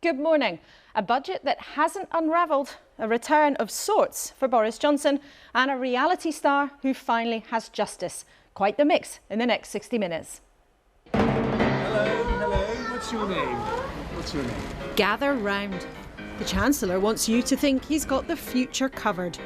Good morning. A budget that hasn't unravelled, a return of sorts for Boris Johnson, and a reality star who finally has justice. Quite the mix in the next 60 minutes. Hello. What's your name? Gather round. The Chancellor wants you to think he's got the future covered.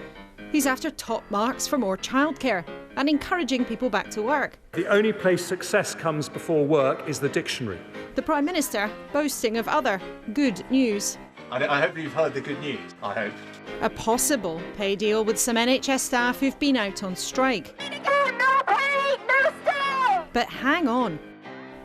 He's after top marks for more childcare and encouraging people back to work. The only place success comes before work is the dictionary. The Prime Minister boasting of other good news. I hope you've heard the good news, I hope. A possible pay deal with some NHS staff who've been out on strike. No pay, no stay! But hang on.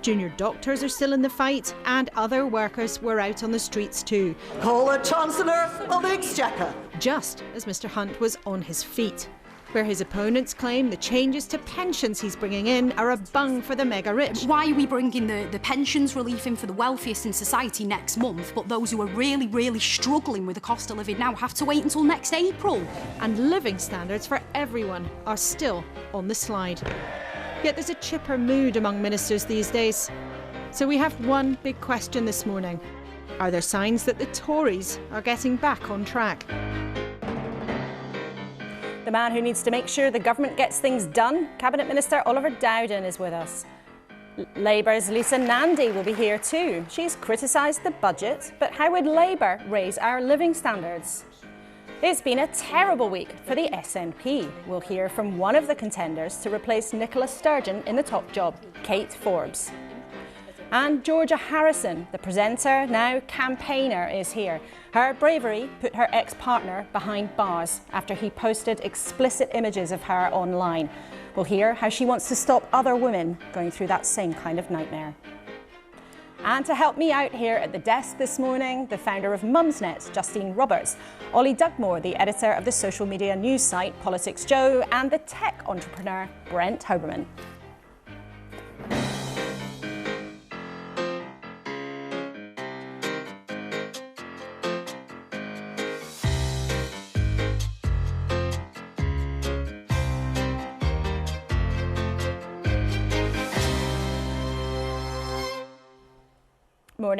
Junior doctors are still in the fight and other workers were out on the streets too. Call the Chancellor of the Exchequer. Just as Mr Hunt was on his feet, where his opponents claim the changes to pensions he's bringing in are a bung for the mega rich. Why are we bringing the pensions relief in for the wealthiest in society next month, but those who are really struggling with the cost of living now have to wait until next April? And living standards for everyone are still on the slide. Yet there's a chipper mood among ministers these days. So we have one big question this morning. Are there signs that the Tories are getting back on track? The man who needs to make sure the government gets things done, Cabinet Minister Oliver Dowden, is with us. Labour's Lisa Nandy will be here too. She's criticised the budget, but how would Labour raise our living standards? It's been a terrible week for the SNP. We'll hear from one of the contenders to replace Nicola Sturgeon in the top job, Kate Forbes. And Georgia Harrison, the presenter, now campaigner, is here. Her bravery put her ex-partner behind bars after he posted explicit images of her online. We'll hear how she wants to stop other women going through that same kind of nightmare. And to help me out here at the desk this morning, the founder of Mumsnet, Justine Roberts, Ollie Dugmore, the editor of the social media news site Politics Joe, and the tech entrepreneur Brent Hoberman.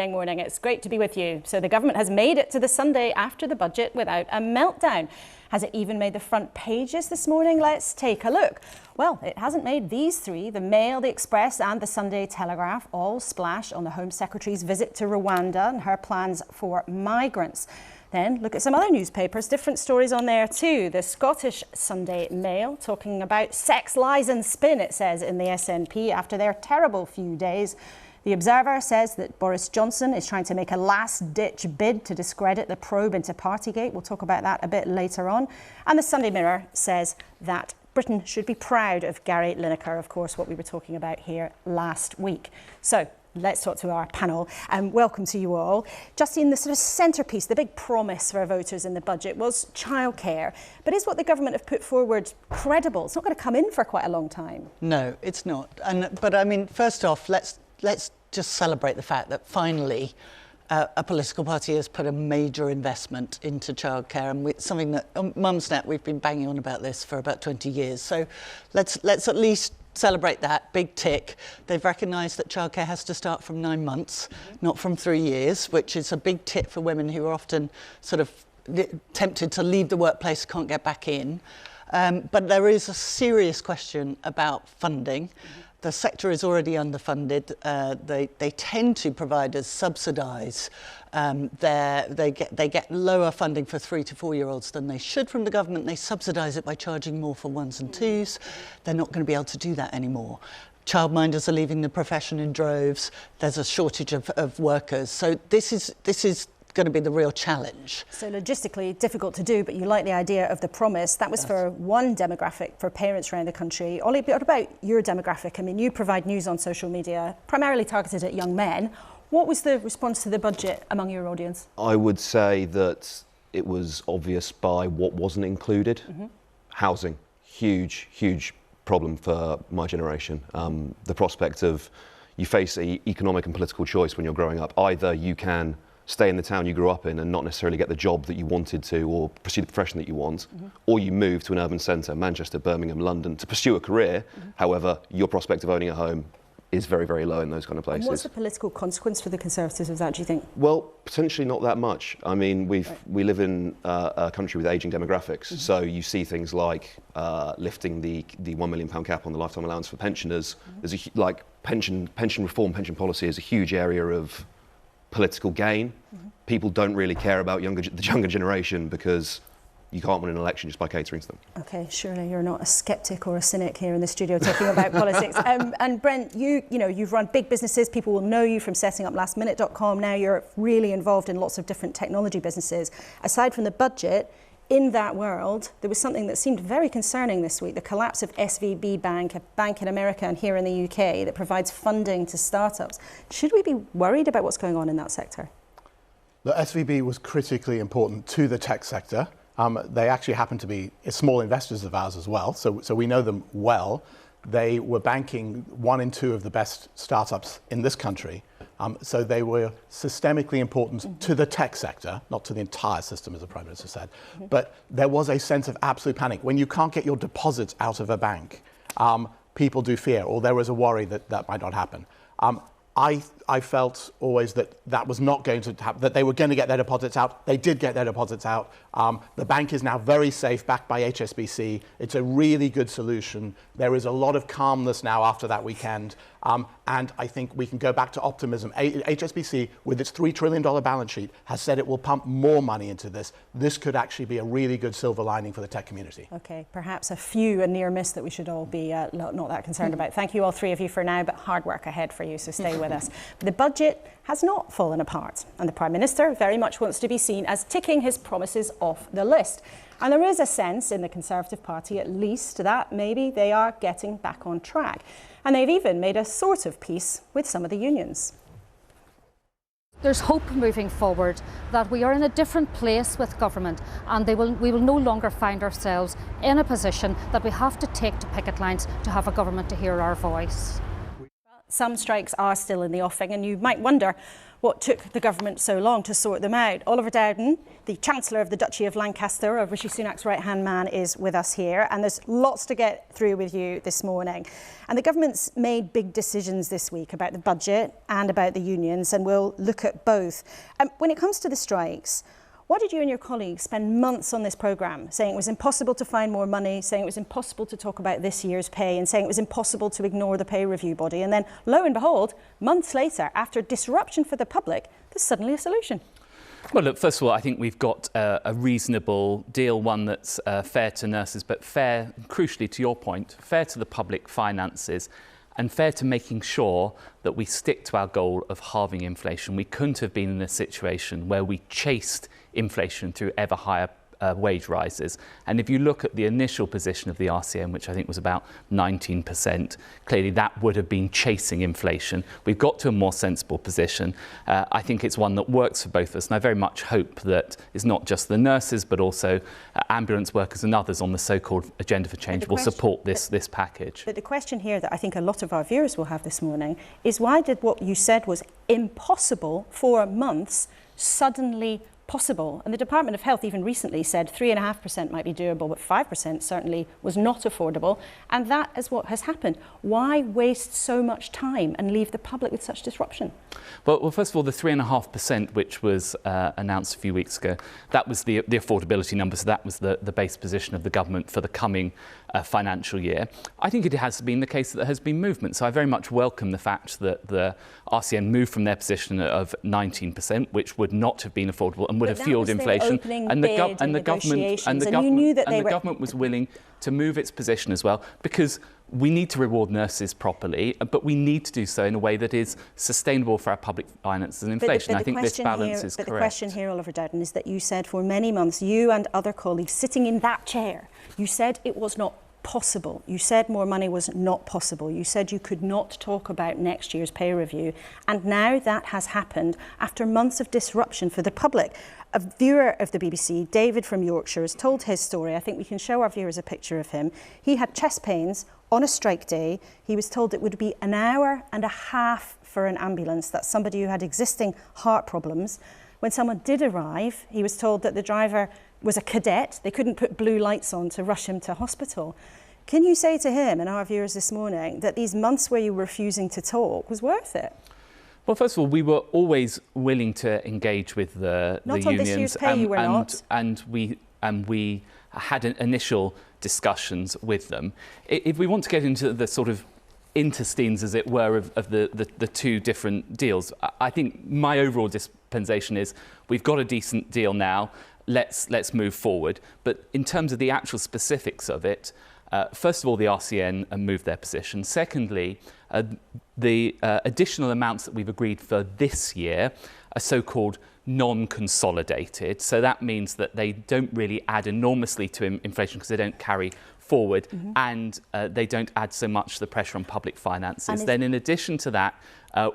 Morning. It's great to be with you. So the government has made it to the Sunday after the budget without a meltdown. Has it even made the front pages this morning? Let's take a look. Well, it hasn't made these three, the Mail, the Express and the Sunday Telegraph, all splash on the Home Secretary's visit to Rwanda and her plans for migrants. Then look at some other newspapers, different stories on there too. The Scottish Sunday Mail talking about sex, lies and spin, it says in the SNP after their terrible few days. The Observer says that Boris Johnson is trying to make a last-ditch bid to discredit the probe into Partygate. We'll talk about that a bit later on. And the Sunday Mirror says that Britain should be proud of Gary Lineker, of course, what we were talking about here last week. So let's talk to our panel, and welcome to you all. Justine, the sort of centrepiece, the big promise for our voters in the budget was childcare. But is what the government have put forward credible? It's not going to come in for quite a long time. No, it's not. But I mean, first off, let's just celebrate the fact that finally a political party has put a major investment into childcare, and something that Mumsnet, we've been banging on about this for about 20 years. So let's at least celebrate that big tick. They've recognised that childcare has to start from 9 months, not from 3 years, which is a big tip for women who are often sort of tempted to leave the workplace, can't get back in. But there is a serious question about funding. The sector is already underfunded. They tend to providers subsidise they get lower funding for 3 to 4 year olds than they should from the government. They subsidise it by charging more for 1s and 2s. They're not going to be able to do that anymore. Childminders are leaving the profession in droves. There's a shortage of workers. So this is going to be the real challenge. So logistically difficult to do, but you like the idea of the promise. That was for one demographic, for parents around the country. Ollie, what about your demographic? I mean, you provide news on social media, primarily targeted at young men. What was the response to the budget among your audience? I would say that it was obvious by what wasn't included. Housing, huge problem for my generation. The prospect of you face an economic and political choice when you're growing up. Either you can stay in the town you grew up in and not necessarily get the job that you wanted to or pursue the profession that you want, or you move to an urban centre, Manchester, Birmingham, London, to pursue a career. However, your prospect of owning a home is very, very low in those kind of places. And what's the political consequence for the Conservatives of that, do you think? Well, potentially not that much. I mean, we live in a country with ageing demographics, so you see things like lifting the £1 million cap on the lifetime allowance for pensioners. There's pension reform, pension policy is a huge area of political gain. People don't really care about the younger generation because you can't win an election just by catering to them. OK, surely you're not a sceptic or a cynic here in the studio talking about politics. And Brent, you've run big businesses. People will know you from setting up lastminute.com. Now you're really involved in lots of different technology businesses. Aside from the budget, in that world, there was something that seemed very concerning this week, the collapse of SVB Bank, a bank in America and here in the UK that provides funding to startups. Should we be worried about what's going on in that sector? The SVB was critically important to the tech sector. They actually happen to be small investors of ours as well, so we know them well. They were banking 1 in 2 of the best startups in this country, so they were systemically important to the tech sector, not to the entire system, as the Prime Minister said. But there was a sense of absolute panic. When you can't get your deposits out of a bank, people do fear, or there was a worry that that might not happen. I felt always that was not going to happen, that they were going to get their deposits out. They did get their deposits out. The bank is now very safe, backed by HSBC. It's a really good solution. There is a lot of calmness now after that weekend. And I think we can go back to optimism. HSBC, with its $3 trillion balance sheet, has said it will pump more money into this. This could actually be a really good silver lining for the tech community. OK, perhaps a near miss that we should all be not that concerned about. Thank you, all three of you, for now, but hard work ahead for you, so stay with us. But the budget has not fallen apart, and the Prime Minister very much wants to be seen as ticking his promises off the list. And there is a sense in the Conservative Party, at least, that maybe they are getting back on track. And they've even made a sort of peace with some of the unions. There's hope moving forward that we are in a different place with government, and we will no longer find ourselves in a position that we have to take to picket lines to have a government to hear our voice. Some strikes are still in the offing, and you might wonder what took the government so long to sort them out. Oliver Dowden, the Chancellor of the Duchy of Lancaster, Rishi Sunak's right-hand man, is with us here, and there's lots to get through with you this morning. And the government's made big decisions this week about the budget and about the unions, and we'll look at both. When it comes to the strikes, why did you and your colleagues spend months on this programme, saying it was impossible to find more money, saying it was impossible to talk about this year's pay, and saying it was impossible to ignore the pay review body? And then, lo and behold, months later, after disruption for the public, there's suddenly a solution. Well, look, first of all, I think we've got a reasonable deal, one that's fair to nurses, but fair, crucially to your point, fair to the public finances, and fair to making sure that we stick to our goal of halving inflation. We couldn't have been in a situation where we chased inflation through ever higher wage rises. And if you look at the initial position of the RCM, which I think was about 19%, clearly that would have been chasing inflation. We've got to a more sensible position. I think it's one that works for both of us, and I very much hope that it's not just the nurses, but also ambulance workers and others on the so-called agenda for change will support this package. But the question here that I think a lot of our viewers will have this morning is, why did what you said was impossible for months suddenly possible? And the Department of Health even recently said 3.5% might be doable, but 5% certainly was not affordable. And that is what has happened. Why waste so much time and leave the public with such disruption? Well, first of all, the 3.5%, which was announced a few weeks ago, that was the affordability number. So that was the base position of the government for the coming financial year. I think it has been the case that there has been movement. So I very much welcome the fact that the RCN moved from their position of 19%, which would not have been affordable and would have fueled inflation. And the government was willing to move its position as well, because we need to reward nurses properly, but we need to do so in a way that is sustainable for our public finances and inflation. I think this balance is correct. But the question here, Oliver Dowden, is that you said for many months, you and other colleagues sitting in that chair, you said it was not possible. You said more money was not possible. You said you could not talk about next year's pay review. And now that has happened after months of disruption for the public. A viewer of the BBC, David from Yorkshire, has told his story. I think we can show our viewers a picture of him. He had chest pains on a strike day. He was told it would be an hour and a half for an ambulance. That's somebody who had existing heart problems. When someone did arrive, he was told that the driver was a cadet. They couldn't put blue lights on to rush him to hospital. Can you say to him and our viewers this morning that these months where you were refusing to talk was worth it? Well, first of all, we were always willing to engage with the unions. Not on this year's pay, you were not. And we had initial discussions with them. If we want to get into the sort of intersteins, as it were, of the two different deals, I think my overall dispensation is we've got a decent deal now. Let's move forward. But in terms of the actual specifics of it, first of all, the RCN moved their position. Secondly, the additional amounts that we've agreed for this year are so-called non-consolidated. So that means that they don't really add enormously to inflation because they don't carry forward, and they don't add so much to the pressure on public finances. Then in addition to that,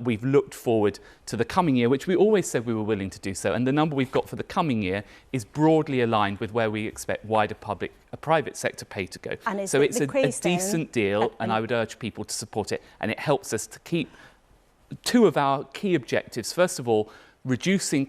we've looked forward to the coming year, which we always said we were willing to do so. And the number we've got for the coming year is broadly aligned with where we expect wider private sector pay to go. So it's a decent deal, and I would urge people to support it. And it helps us to keep two of our key objectives. First of all,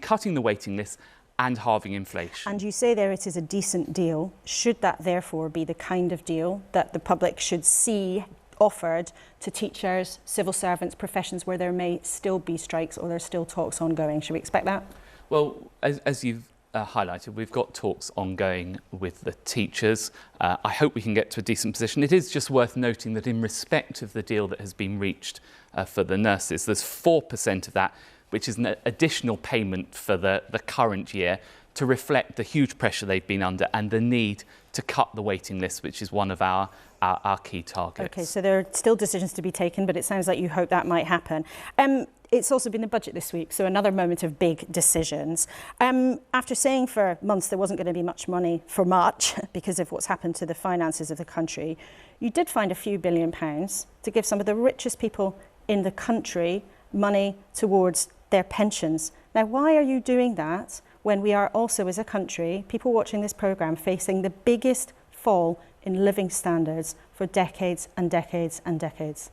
cutting the waiting list, and halving inflation. And you say there it is a decent deal. Should that therefore be the kind of deal that the public should see offered to teachers, civil servants, professions where there may still be strikes or there's still talks ongoing? Should we expect that? Well, as you've highlighted, we've got talks ongoing with the teachers. I hope we can get to a decent position. It is just worth noting that in respect of the deal that has been reached for the nurses, there's 4% of that which is an additional payment for the current year to reflect the huge pressure they've been under and the need to cut the waiting list, which is one of our key targets. OK, so there are still decisions to be taken, but it sounds like you hope that might happen. It's also been the budget this week, so another moment of big decisions. After saying for months there wasn't going to be much money for much because of what's happened to the finances of the country, you did find a few £1 billion to give some of the richest people in the country money towards their pensions. Now, why are you doing that when we are also, as a country, people watching this programme, facing the biggest fall in living standards for decades and decades and decades?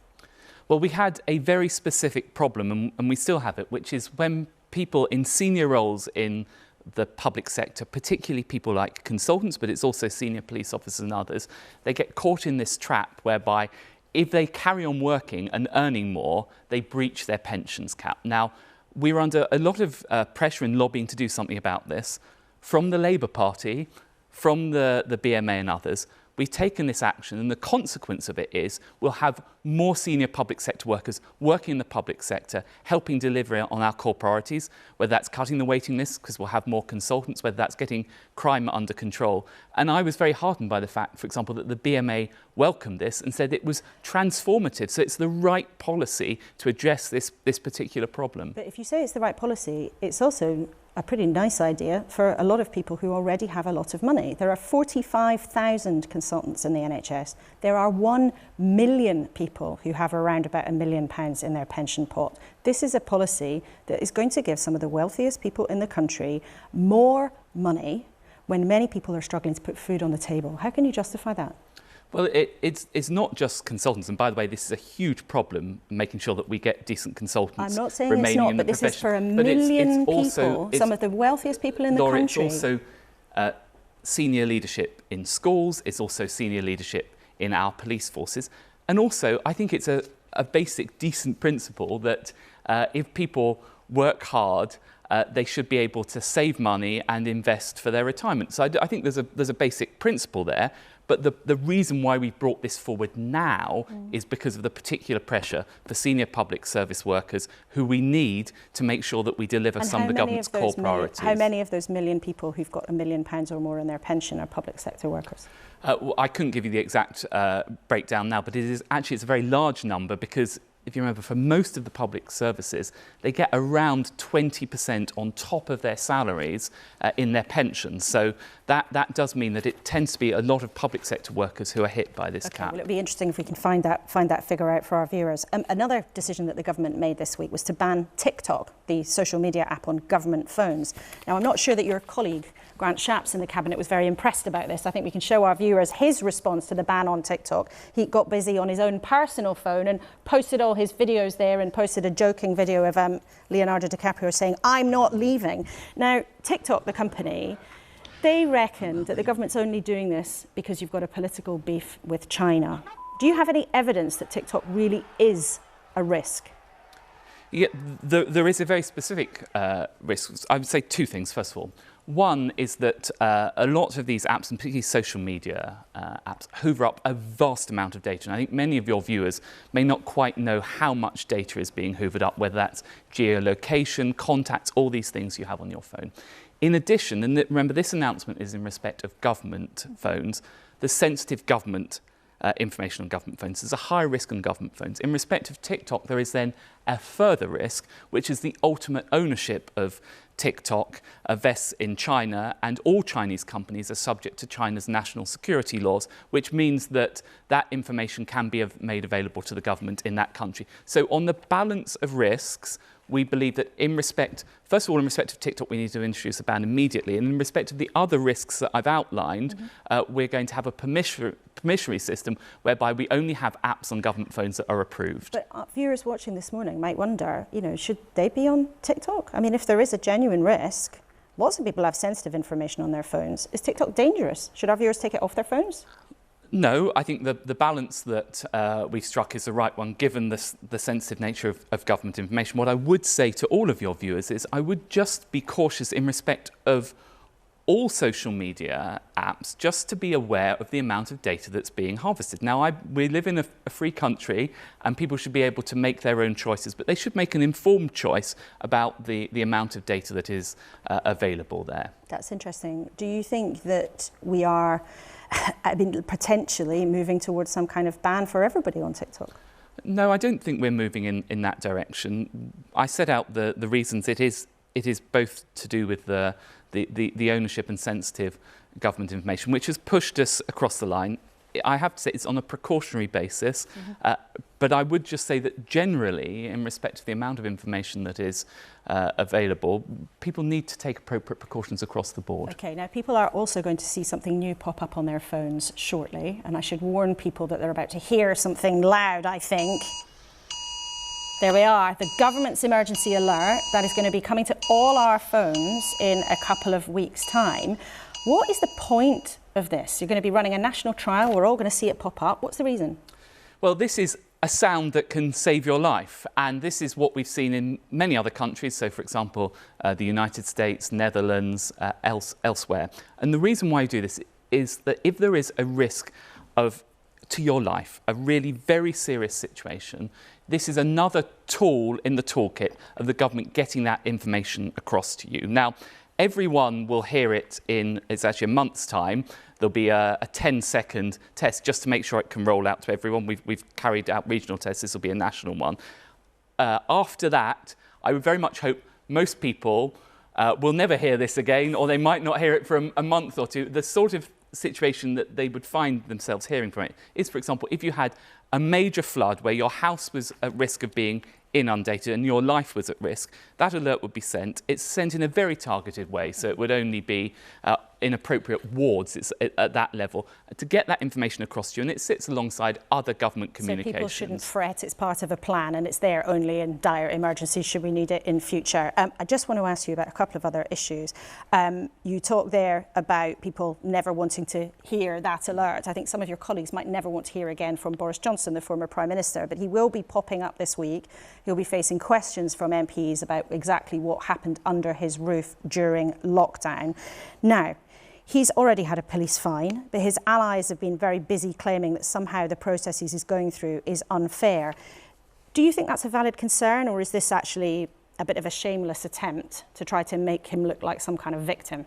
Well, we had a very specific problem, and we still have it, which is when people in senior roles in the public sector, particularly people like consultants, but it's also senior police officers and others, they get caught in this trap whereby if they carry on working and earning more, they breach their pensions cap. Now, we're under a lot of pressure and lobbying to do something about this from the Labour Party, from the BMA and others. We've taken this action, and the consequence of it is we'll have more senior public sector workers working in the public sector, helping deliver on our core priorities, whether that's cutting the waiting list because we'll have more consultants, whether that's getting crime under control. And I was very heartened by the fact, for example, that the BMA welcomed this and said it was transformative. So it's the right policy to address this particular problem. But if you say it's the right policy, it's also a pretty nice idea for a lot of people who already have a lot of money. There are 45,000 consultants in the NHS. There are 1 million people who have around about £1 million in their pension pot. This is a policy that is going to give some of the wealthiest people in the country more money when many people are struggling to put food on the table. How can you justify that? Well, it's not just consultants, and by the way, this is a huge problem, making sure that we get decent consultants. I'm not saying it's not, but this is for 1 million people, some of the wealthiest people in the Laura, country. It's also senior leadership in schools, it's also senior leadership in our police forces, and also I think it's a basic decent principle that if people work hard, they should be able to save money and invest for their retirement. So I think there's a basic principle there. But the reason why we brought this forward now is because of the particular pressure for senior public service workers who we need to make sure that we deliver some of the government's core priorities. How many of those million people who've got £1 million or more in their pension are public sector workers? Well, I couldn't give you the exact breakdown now, but it's a very large number because if you remember, for most of the public services, they get around 20% on top of their salaries in their pensions. So that does mean that it tends to be a lot of public sector workers who are hit by this cap. Well, it'd be interesting if we can find that figure out for our viewers. Another decision that the government made this week was to ban TikTok, the social media app on government phones. Now, I'm not sure that your colleague, Grant Shapps in the Cabinet, was very impressed about this. I think we can show our viewers his response to the ban on TikTok. He got busy on his own personal phone and posted all his videos there and posted a joking video of Leonardo DiCaprio saying, "I'm not leaving." Now, TikTok, the company, they reckon that the government's only doing this because you've got a political beef with China. Do you have any evidence that TikTok really is a risk? Yeah, there is a very specific risk. I would say two things, first of all. One is that a lot of these apps, and particularly social media apps, hoover up a vast amount of data. And I think many of your viewers may not quite know how much data is being hoovered up, whether that's geolocation, contacts, all these things you have on your phone. In addition, and remember this announcement is in respect of government phones, the sensitive government information on government phones. There's a high risk on government phones. In respect of TikTok, there is then a further risk, which is the ultimate ownership of TikTok vests in China, and all Chinese companies are subject to China's national security laws, which means that that information can be made available to the government in that country. So on the balance of risks, we believe that in respect, first of all, in respect of TikTok, we need to introduce a ban immediately. And in respect of the other risks that I've outlined, we're going to have a permissionary system whereby we only have apps on government phones that are approved. But viewers watching this morning might wonder, should they be on TikTok? I mean, if there is a genuine risk, lots of people have sensitive information on their phones. Is TikTok dangerous? Should our viewers take it off their phones? No, I think the balance that we've struck is the right one, given the sensitive nature of government information. What I would say to all of your viewers is I would just be cautious in respect of all social media apps, just to be aware of the amount of data that's being harvested. Now, we live in a free country and people should be able to make their own choices, but they should make an informed choice about the amount of data that is available there. That's interesting. Do you think that we are potentially moving towards some kind of ban for everybody on TikTok? No, I don't think we're moving in that direction. I set out the reasons. It is both to do with the ownership and sensitive government information, which has pushed us across the line. I have to say it's on a precautionary basis, but I would just say that generally, in respect to the amount of information that is available, people need to take appropriate precautions across the board. Okay, now people are also going to see something new pop up on their phones shortly, and I should warn people that they're about to hear something loud, I think. There we are, the government's emergency alert that is going to be coming to all our phones in a couple of weeks' time. What is the point of this? You're going to be running a national trial, we're all going to see it pop up. What's the reason? Well, this is a sound that can save your life, and this is what we've seen in many other countries, so for example the United States, Netherlands, elsewhere. And the reason why you do this is that if there is a risk to your life, a really very serious situation, this is another tool in the toolkit of the government getting that information across to you. Now, everyone will hear it it's actually a month's time. There'll be a 10-second test just to make sure it can roll out to everyone. We've carried out regional tests. This will be a national one. After that, I would very much hope most people will never hear this again, or they might not hear it for a month or two. The sort of situation that they would find themselves hearing from it is, for example, if you had a major flood where your house was at risk of being inundated and your life was at risk, that alert would be sent. It's sent in a very targeted way, so it would only be in appropriate wards. It's at that level to get that information across to you, and it sits alongside other government communications. So people shouldn't fret, it's part of a plan and it's there only in dire emergencies should we need it in future. I just want to ask you about a couple of other issues. You talk there about people never wanting to hear that alert. I think some of your colleagues might never want to hear again from Boris Johnson, the former Prime Minister, but he will be popping up this week. He'll be facing questions from MPs about exactly what happened under his roof during lockdown. Now, he's already had a police fine, but his allies have been very busy claiming that somehow the processes he's going through is unfair. Do you think that's a valid concern, or is this actually a bit of a shameless attempt to try to make him look like some kind of victim?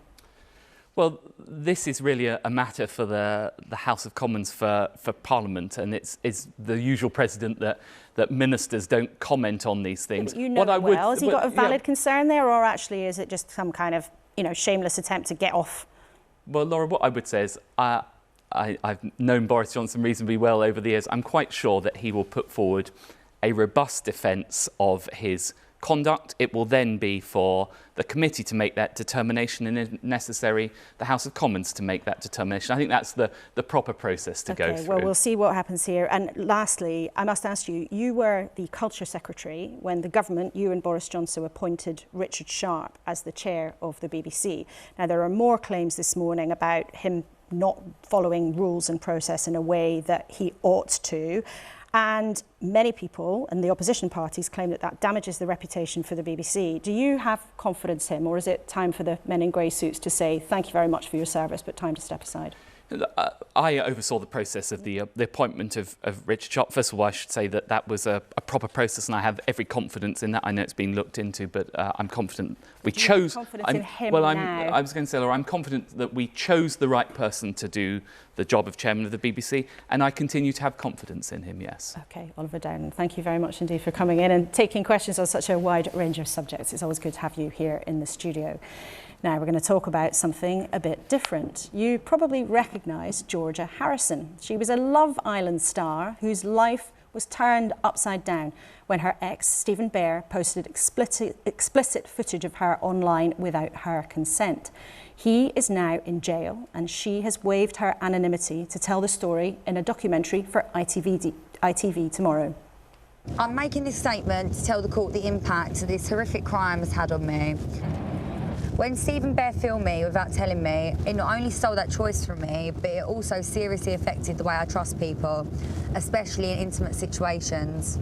Well, this is really a matter for the House of Commons for Parliament, and it's the usual precedent that ministers don't comment on these things. Yeah, but has he got a valid concern there, or actually is it just some kind of shameless attempt to get off? Well, Laura, what I would say is I've known Boris Johnson reasonably well over the years. I'm quite sure that he will put forward a robust defence of his conduct. It will then be for the committee to make that determination, and if necessary, the House of Commons to make that determination. I think that's the proper process to go through. Well, we'll see what happens here. And lastly, I must ask you, you were the Culture Secretary when the government, you and Boris Johnson, appointed Richard Sharp as the chair of the BBC. Now, there are more claims this morning about him not following rules and process in a way that he ought to. And many people and the opposition parties claim that that damages the reputation for the BBC. Do you have confidence in him, or is it time for the men in grey suits to say, thank you very much for your service, but time to step aside? I oversaw the process of the appointment of Richard Sharp. First of all, I should say that that was a proper process, and I have every confidence in that. I know it's been looked into, but I'm confident we chose. Confidence in him well, now? I was going to say, Laura, I'm confident that we chose the right person to do the job of chairman of the BBC, and I continue to have confidence in him. Yes. Okay, Oliver Dowden, thank you very much indeed for coming in and taking questions on such a wide range of subjects. It's always good to have you here in the studio. Now we're going to talk about something a bit different. You probably recognise Georgia Harrison. She was a Love Island star whose life was turned upside down when her ex, Stephen Bear, posted explicit footage of her online without her consent. He is now in jail, and she has waived her anonymity to tell the story in a documentary for ITV tomorrow. I'm making this statement to tell the court the impact this horrific crime has had on me. When Stephen Bear filmed me without telling me, it not only stole that choice from me, but it also seriously affected the way I trust people, especially in intimate situations.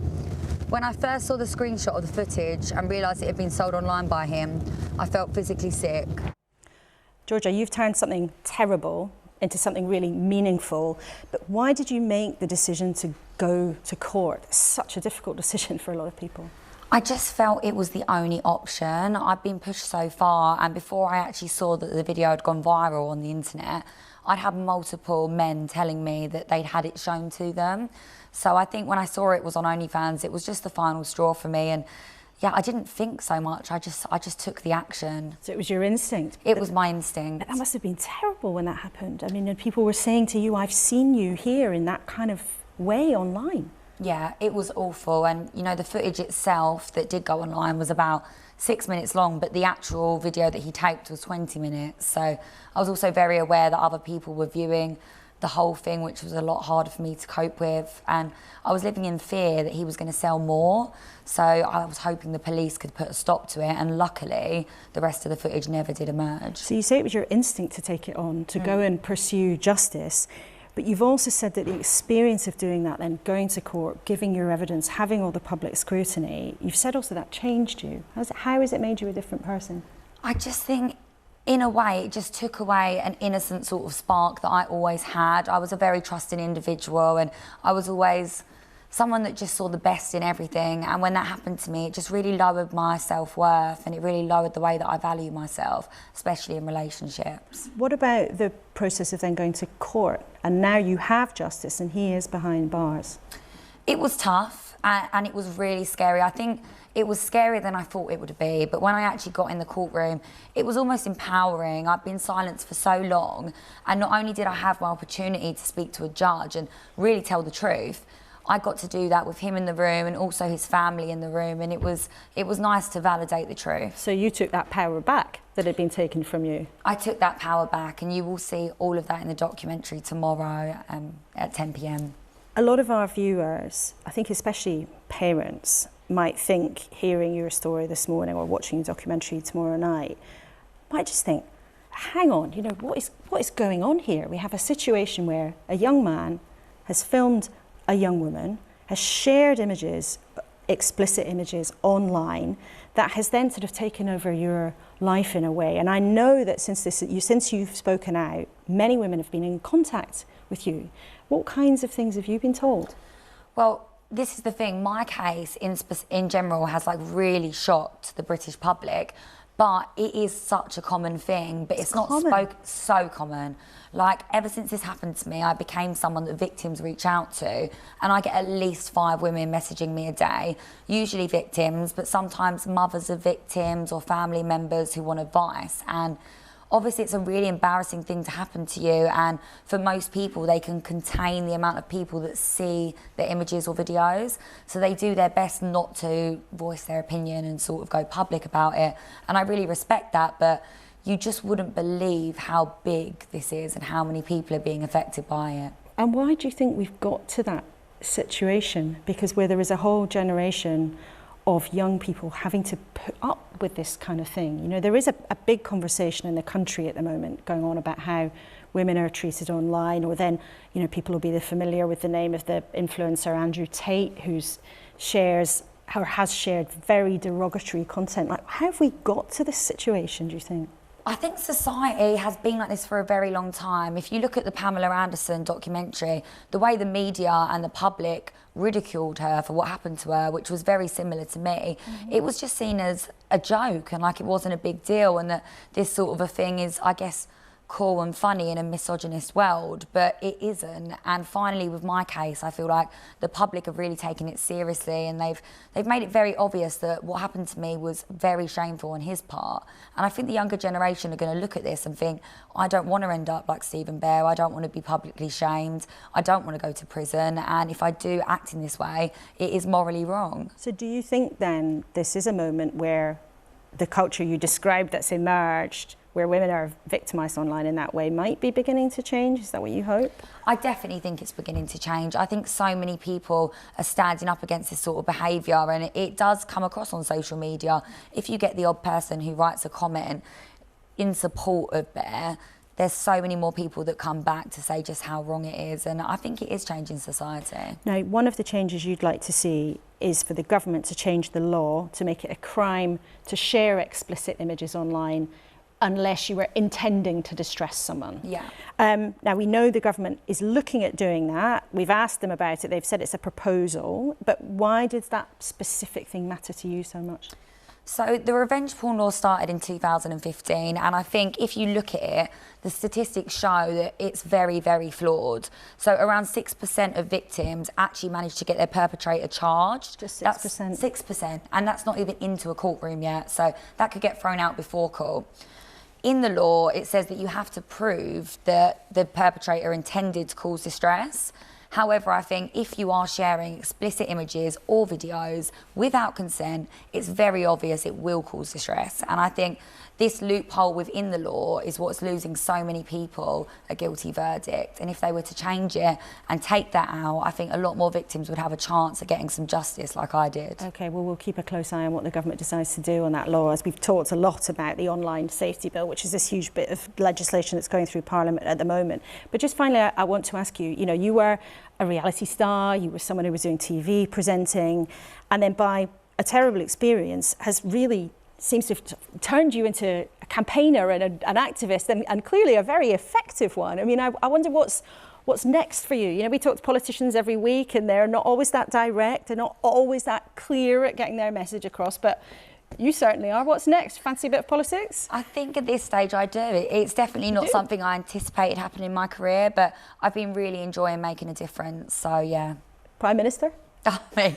When I first saw the screenshot of the footage and realised it had been sold online by him, I felt physically sick. Georgia, you've turned something terrible into something really meaningful, but why did you make the decision to go to court? It's such a difficult decision for a lot of people. I just felt it was the only option. I'd been pushed so far, and before I actually saw that the video had gone viral on the internet, I'd had multiple men telling me that they'd had it shown to them. So I think when I saw it was on OnlyFans, it was just the final straw for me. And yeah, I didn't think so much. I just took the action. So it was your instinct? It was my instinct. But that must have been terrible when that happened. I mean, people were saying to you, I've seen you here in that kind of way online. Yeah, it was awful. And, you know, the footage itself that did go online was about 6 minutes long, but the actual video that he taped was 20 minutes. So I was also very aware that other people were viewing the whole thing, which was a lot harder for me to cope with. And I was living in fear that he was going to sell more. So I was hoping the police could put a stop to it. And luckily, the rest of the footage never did emerge. So you say it was your instinct to take it on, to go and pursue justice. But you've also said that the experience of doing that, then going to court, giving your evidence, having all the public scrutiny, you've said also that changed you. How has it made you a different person? I just think, in a way, it just took away an innocent sort of spark that I always had. I was a very trusting individual, and I was always someone that just saw the best in everything. And when that happened to me, it just really lowered my self-worth, and it really lowered the way that I value myself, especially in relationships. What about the process of then going to court, and now you have justice and he is behind bars? It was tough, and it was really scary. I think it was scarier than I thought it would be, but when I actually got in the courtroom, it was almost empowering. I'd been silenced for so long, and not only did I have my opportunity to speak to a judge and really tell the truth, I got to do that with him in the room and also his family in the room, and it was nice to validate the truth. So you took that power back that had been taken from you? I took that power back, and you will see all of that in the documentary tomorrow at 10 p.m. A lot of our viewers, I think especially parents, might think, hearing your story this morning or watching the documentary tomorrow night, might just think, hang on, you know, what is going on here? We have a situation where a young man has filmed a young woman, has shared images, explicit images online, that has then sort of taken over your life in a way. And I know that since you've spoken out, many women have been in contact with you. What kinds of things have you been told? Well, this is the thing. My case in general has like really shocked the British public, but it is such a common thing, but it's not so common. Like, ever since this happened to me, I became someone that victims reach out to, and I get at least 5 women messaging me a day, usually victims, but sometimes mothers of victims or family members who want advice. And obviously it's a really embarrassing thing to happen to you, and for most people they can contain the amount of people that see the images or videos, so they do their best not to voice their opinion and sort of go public about it, and I really respect that, but you just wouldn't believe how big this is and how many people are being affected by it. And why do you think we've got to that situation? Because where there is a whole generation of young people having to put up with this kind of thing. You know, there is a big conversation in the country at the moment going on about how women are treated online, or then, you know, people will be familiar with the name of the influencer Andrew Tate, who shares or has shared very derogatory content. Like, how have we got to this situation, do you think? I think society has been like this for a very long time. If you look at the Pamela Anderson documentary, the way the media and the public ridiculed her for what happened to her, which was very similar to me, it was just seen as a joke and like it wasn't a big deal, and that this sort of a thing is, I guess, cool and funny in a misogynist world, but it isn't. And finally, with my case, I feel like the public have really taken it seriously, and they've made it very obvious that what happened to me was very shameful on his part. And I think the younger generation are going to look at this and think, I don't want to end up like Stephen Bear, I don't want to be publicly shamed, I don't want to go to prison, and if I do act in this way, it is morally wrong. So do you think then this is a moment where the culture you described that's emerged, where women are victimised online in that way, might be beginning to change? Is that what you hope? I definitely think it's beginning to change. I think so many people are standing up against this sort of behaviour, and it does come across on social media. If you get the odd person who writes a comment in support of Bear, there's so many more people that come back to say just how wrong it is, and I think it is changing society. Now, one of the changes you'd like to see is for the government to change the law to make it a crime to share explicit images online unless you were intending to distress someone. Yeah. Now, we know the government is looking at doing that. We've asked them about it. They've said it's a proposal. But why does that specific thing matter to you so much? So the revenge porn law started in 2015, and I think if you look at it, the statistics show that it's very, very flawed. So around 6% of victims actually manage to get their perpetrator charged. Just 6%? That's 6%, and that's not even into a courtroom yet, so that could get thrown out before court. In the law, it says that you have to prove that the perpetrator intended to cause distress. However, I think if you are sharing explicit images or videos without consent, it's very obvious it will cause distress. And I think this loophole within the law is what's losing so many people a guilty verdict. And if they were to change it and take that out, I think a lot more victims would have a chance of getting some justice like I did. OK, well, we'll keep a close eye on what the government decides to do on that law, as we've talked a lot about the online safety bill, which is this huge bit of legislation that's going through Parliament at the moment. But just finally, I want to ask you, you know, you were a reality star, you were someone who was doing TV, presenting, and then by a terrible experience has really seems to have turned you into a campaigner and an activist, and clearly a very effective one. I mean, I wonder what's next for you. You know, we talk to politicians every week, and they're not always that direct, they're not always that clear at getting their message across, but you certainly are. What's next? Fancy a bit of politics? I think at this stage I do. It's definitely not something I anticipated happening in my career, but I've been really enjoying making a difference, so yeah. Prime Minister? I mean,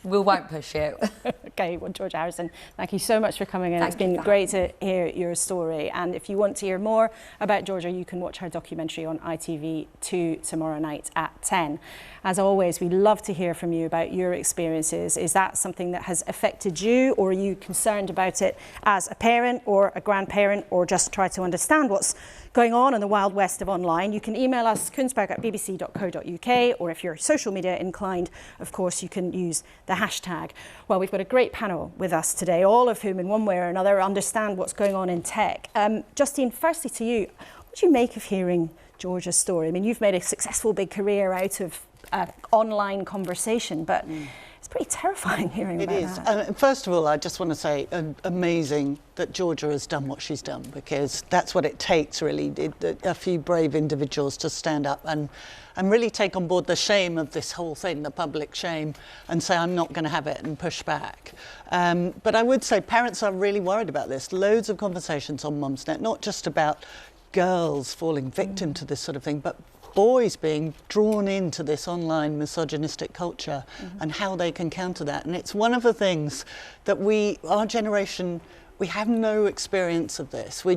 we won't push it. OK, well, Georgia Harrison, thank you so much for coming in. Thank it's been you. great to hear your story. And if you want to hear more about Georgia, you can watch her documentary on ITV2 tomorrow night at 10. As always, we love to hear from you about your experiences. Is that something that has affected you, or are you concerned about it as a parent or a grandparent, or just try to understand what's going on in the wild west of online? You can email us, kuenssberg@bbc.co.uk, or if you're social media inclined, of course, you can use the hashtag. Well, we've got a great panel with us today, all of whom in one way or another understand what's going on in tech. Justine, firstly to you, what do you make of hearing Georgia's story? I mean, you've made a successful big career out of online conversation, but it's pretty terrifying hearing about that. It is. First of all, I just want to say amazing that Georgia has done what she's done, because that's what it takes, really, a few brave individuals to stand up and really take on board the shame of this whole thing, the public shame, and say, I'm not going to have it, and push back. But I would say parents are really worried about this. Loads of conversations on Mumsnet, not just about girls falling victim to this sort of thing, but boys being drawn into this online misogynistic culture and how they can counter that. And it's one of the things that our generation we have no experience of this. We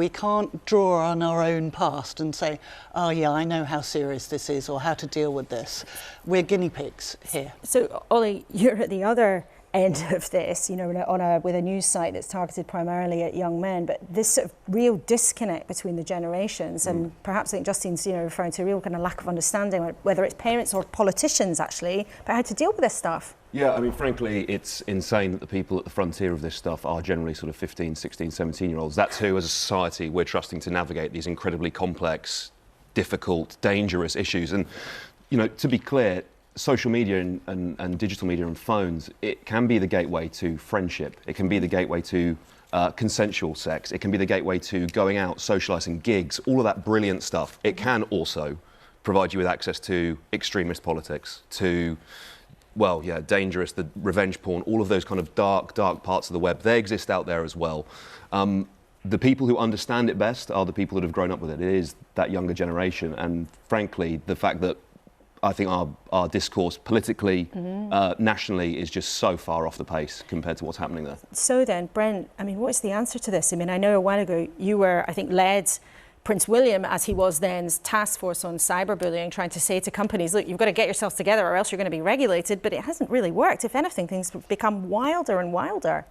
can't draw on our own past and say, oh yeah, I know how serious this is or how to deal with this. We're guinea pigs here. So Ollie, you're at the other end of this, with a news site that's targeted primarily at young men, but this sort of real disconnect between the generations, and perhaps I think Justine's referring to a real kind of lack of understanding, whether it's parents or politicians actually, about how to deal with this stuff. Yeah, I mean, frankly, it's insane that the people at the frontier of this stuff are generally sort of 15, 16, 17-year-olds. That's who, as a society, we're trusting to navigate these incredibly complex, difficult, dangerous issues. And, to be clear, social media and digital media and phones, it can be the gateway to friendship. It can be the gateway to consensual sex. It can be the gateway to going out, socialising, gigs, all of that brilliant stuff. It can also provide you with access to extremist politics, to, dangerous, the revenge porn, all of those kind of dark parts of the web. They exist out there as well. The people who understand it best are the people that have grown up with it. It is that younger generation. And frankly, the fact that I think our discourse politically, nationally, is just so far off the pace compared to what's happening there. So then, Brent, what is the answer to this? I know a while ago you were, led Prince William, as he was then's task force on cyberbullying, trying to say to companies, look, you've got to get yourselves together or else you're going to be regulated, but it hasn't really worked. If anything, things have become wilder and wilder.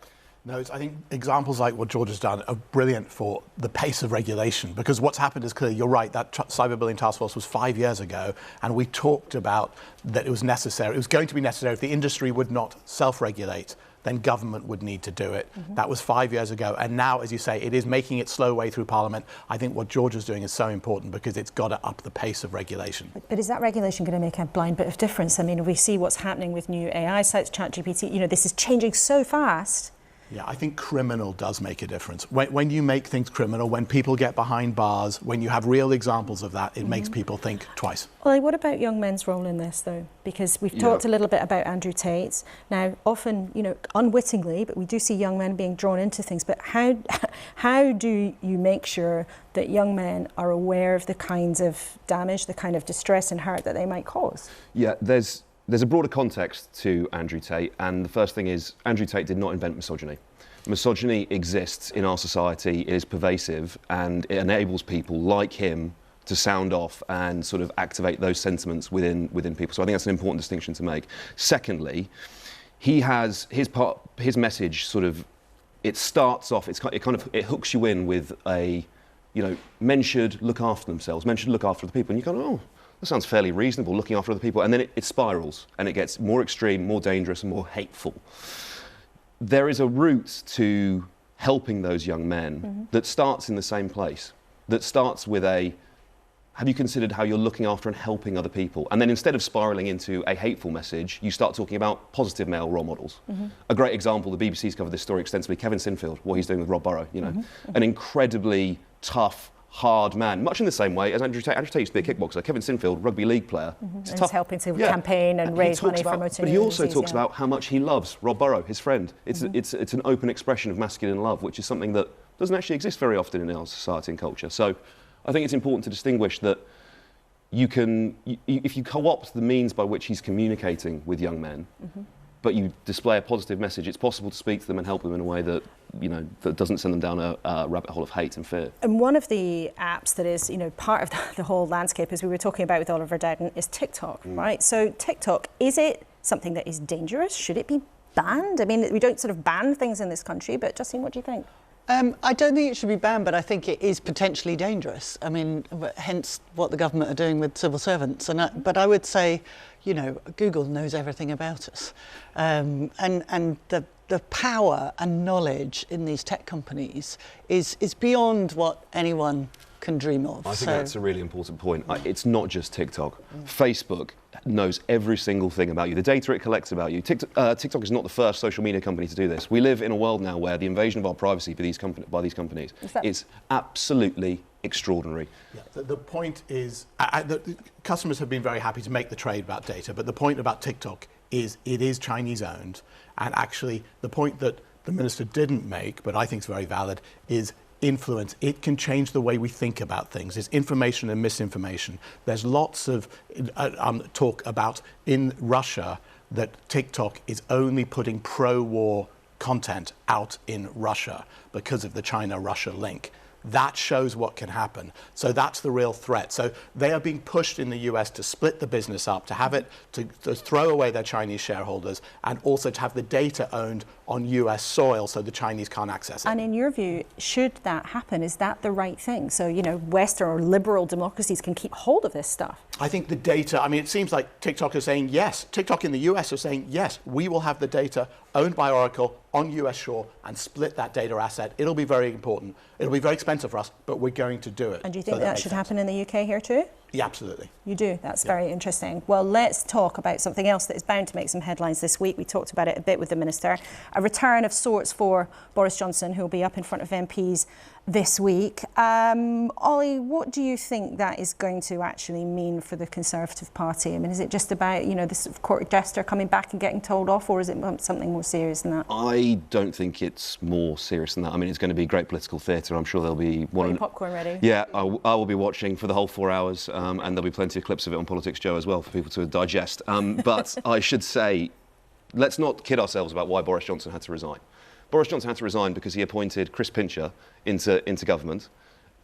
No, I think examples like what George has done are brilliant for the pace of regulation, because what's happened is clearly, you're right, that cyberbullying task force was 5 years ago, and we talked about that it was necessary. It was going to be necessary. If the industry would not self-regulate, then government would need to do it. That was 5 years ago, and now, as you say, it is making its slow way through Parliament. I think what George is doing is so important because it's got to up the pace of regulation. But is that regulation going to make a blind bit of difference? We see what's happening with new AI sites, ChatGPT. This is changing so fast. Yeah, I think criminal does make a difference. When you make things criminal, when people get behind bars, when you have real examples of that, it makes people think twice. Well, what about young men's role in this, though? Because we've talked a little bit about Andrew Tate. Now, often, unwittingly, but we do see young men being drawn into things. But how do you make sure that young men are aware of the kinds of damage, the kind of distress and hurt that they might cause? Yeah, There's a broader context to Andrew Tate, and the first thing is Andrew Tate did not invent misogyny. Misogyny exists in our society, it is pervasive, and it enables people like him to sound off and sort of activate those sentiments within people. So I think that's an important distinction to make. Secondly, he has his message sort of, it starts off, it hooks you in with men should look after themselves, men should look after the people, and you go, oh, that sounds fairly reasonable, looking after other people. And then it spirals and it gets more extreme, more dangerous and more hateful. There is a route to helping those young men that starts in the same place, that starts with have you considered how you're looking after and helping other people? And then instead of spiralling into a hateful message, you start talking about positive male role models. A great example, the BBC's covered this story extensively, Kevin Sinfield, what he's doing with Rob Burrow, an incredibly tough, hard man, much in the same way as Andrew Tate. Andrew Tate used to be a kickboxer. Kevin Sinfield, rugby league player. He's helping to campaign and raise money for motor. But he also talks about how much he loves Rob Burrow, his friend. It's an open expression of masculine love, which is something that doesn't actually exist very often in our society and culture. So I think it's important to distinguish that if you co-opt the means by which he's communicating with young men, but you display a positive message, it's possible to speak to them and help them in a way that, that doesn't send them down a rabbit hole of hate and fear. And one of the apps that is, part of the whole landscape, as we were talking about with Oliver Dowden, is TikTok, right? So TikTok, is it something that is dangerous? Should it be banned? We don't sort of ban things in this country, but Justine, what do you think? I don't think it should be banned, but I think it is potentially dangerous. Hence what the government are doing with civil servants. But I would say, Google knows everything about us. And the power and knowledge in these tech companies is beyond what anyone can dream of. I think that's a really important point. It's not just TikTok. Facebook knows every single thing about you. The data it collects about you. TikTok is not the first social media company to do this. We live in a world now where the invasion of our privacy by these companies is absolutely extraordinary. Yeah, the point is, the customers have been very happy to make the trade about data, but the point about TikTok is it is Chinese owned, and actually the point that the minister didn't make, but I think is very valid, is influence. It can change the way we think about things. It's information and misinformation. There's lots of talk about in Russia that TikTok is only putting pro-war content out in Russia because of the China-Russia link. That shows what can happen. So that's the real threat. So they are being pushed in the US to split the business up, to have it, to throw away their Chinese shareholders, and also to have the data owned on US soil so the Chinese can't access it. And in your view, should that happen, is that the right thing? So, you know, Western or liberal democracies can keep hold of this stuff. I think the data, I mean, it seems like TikTok is saying yes. TikTok in the US are saying yes, we will have the data owned by Oracle on US shore and split that data asset. It'll be very important. It'll be very expensive for us, but we're going to do it. And do you think that should happen in the UK here too? Yeah, absolutely. You do? That's very interesting. Well, let's talk about something else that is bound to make some headlines this week. We talked about it a bit with the Minister. A return of sorts for Boris Johnson, who will be up in front of MPs this week. Ollie, what do you think that is going to actually mean for the Conservative Party? I mean, is it just about, you know, this sort of court jester coming back and getting told off, or is it something more serious than that? I don't think it's more serious than that. I mean, it's going to be great political theatre. I'm sure there'll be one. Popcorn ready? Yeah, I will be watching for the whole 4 hours, and there'll be plenty of clips of it on Politics Joe as well for people to digest. But I should say, let's not kid ourselves about why Boris Johnson had to resign. Boris Johnson had to resign because he appointed Chris Pincher into government,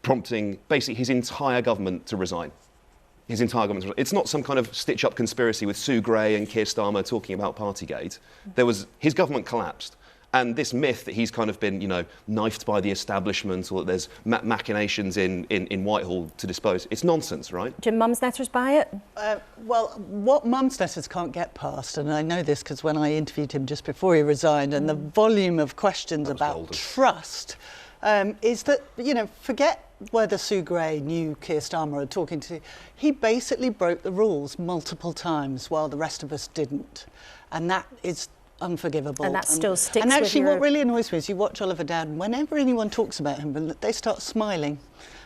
prompting basically his entire government to resign. His entire government. It's not some kind of stitch-up conspiracy with Sue Gray and Keir Starmer talking about Partygate. His government collapsed. And this myth that he's kind of been, you know, knifed by the establishment, or that there's machinations in Whitehall to dispose, it's nonsense, right? Do Mumsnetters buy it? Well, what Mumsnetters can't get past, and I know this because when I interviewed him just before he resigned, and the volume of questions about trust, is that, you know, forget whether Sue Gray knew Keir Starmer or talking to, he basically broke the rules multiple times while the rest of us didn't. And that is unforgivable. And that still sticks and actually with what really annoys me is you watch Oliver Dowden, whenever anyone talks about him, they start smiling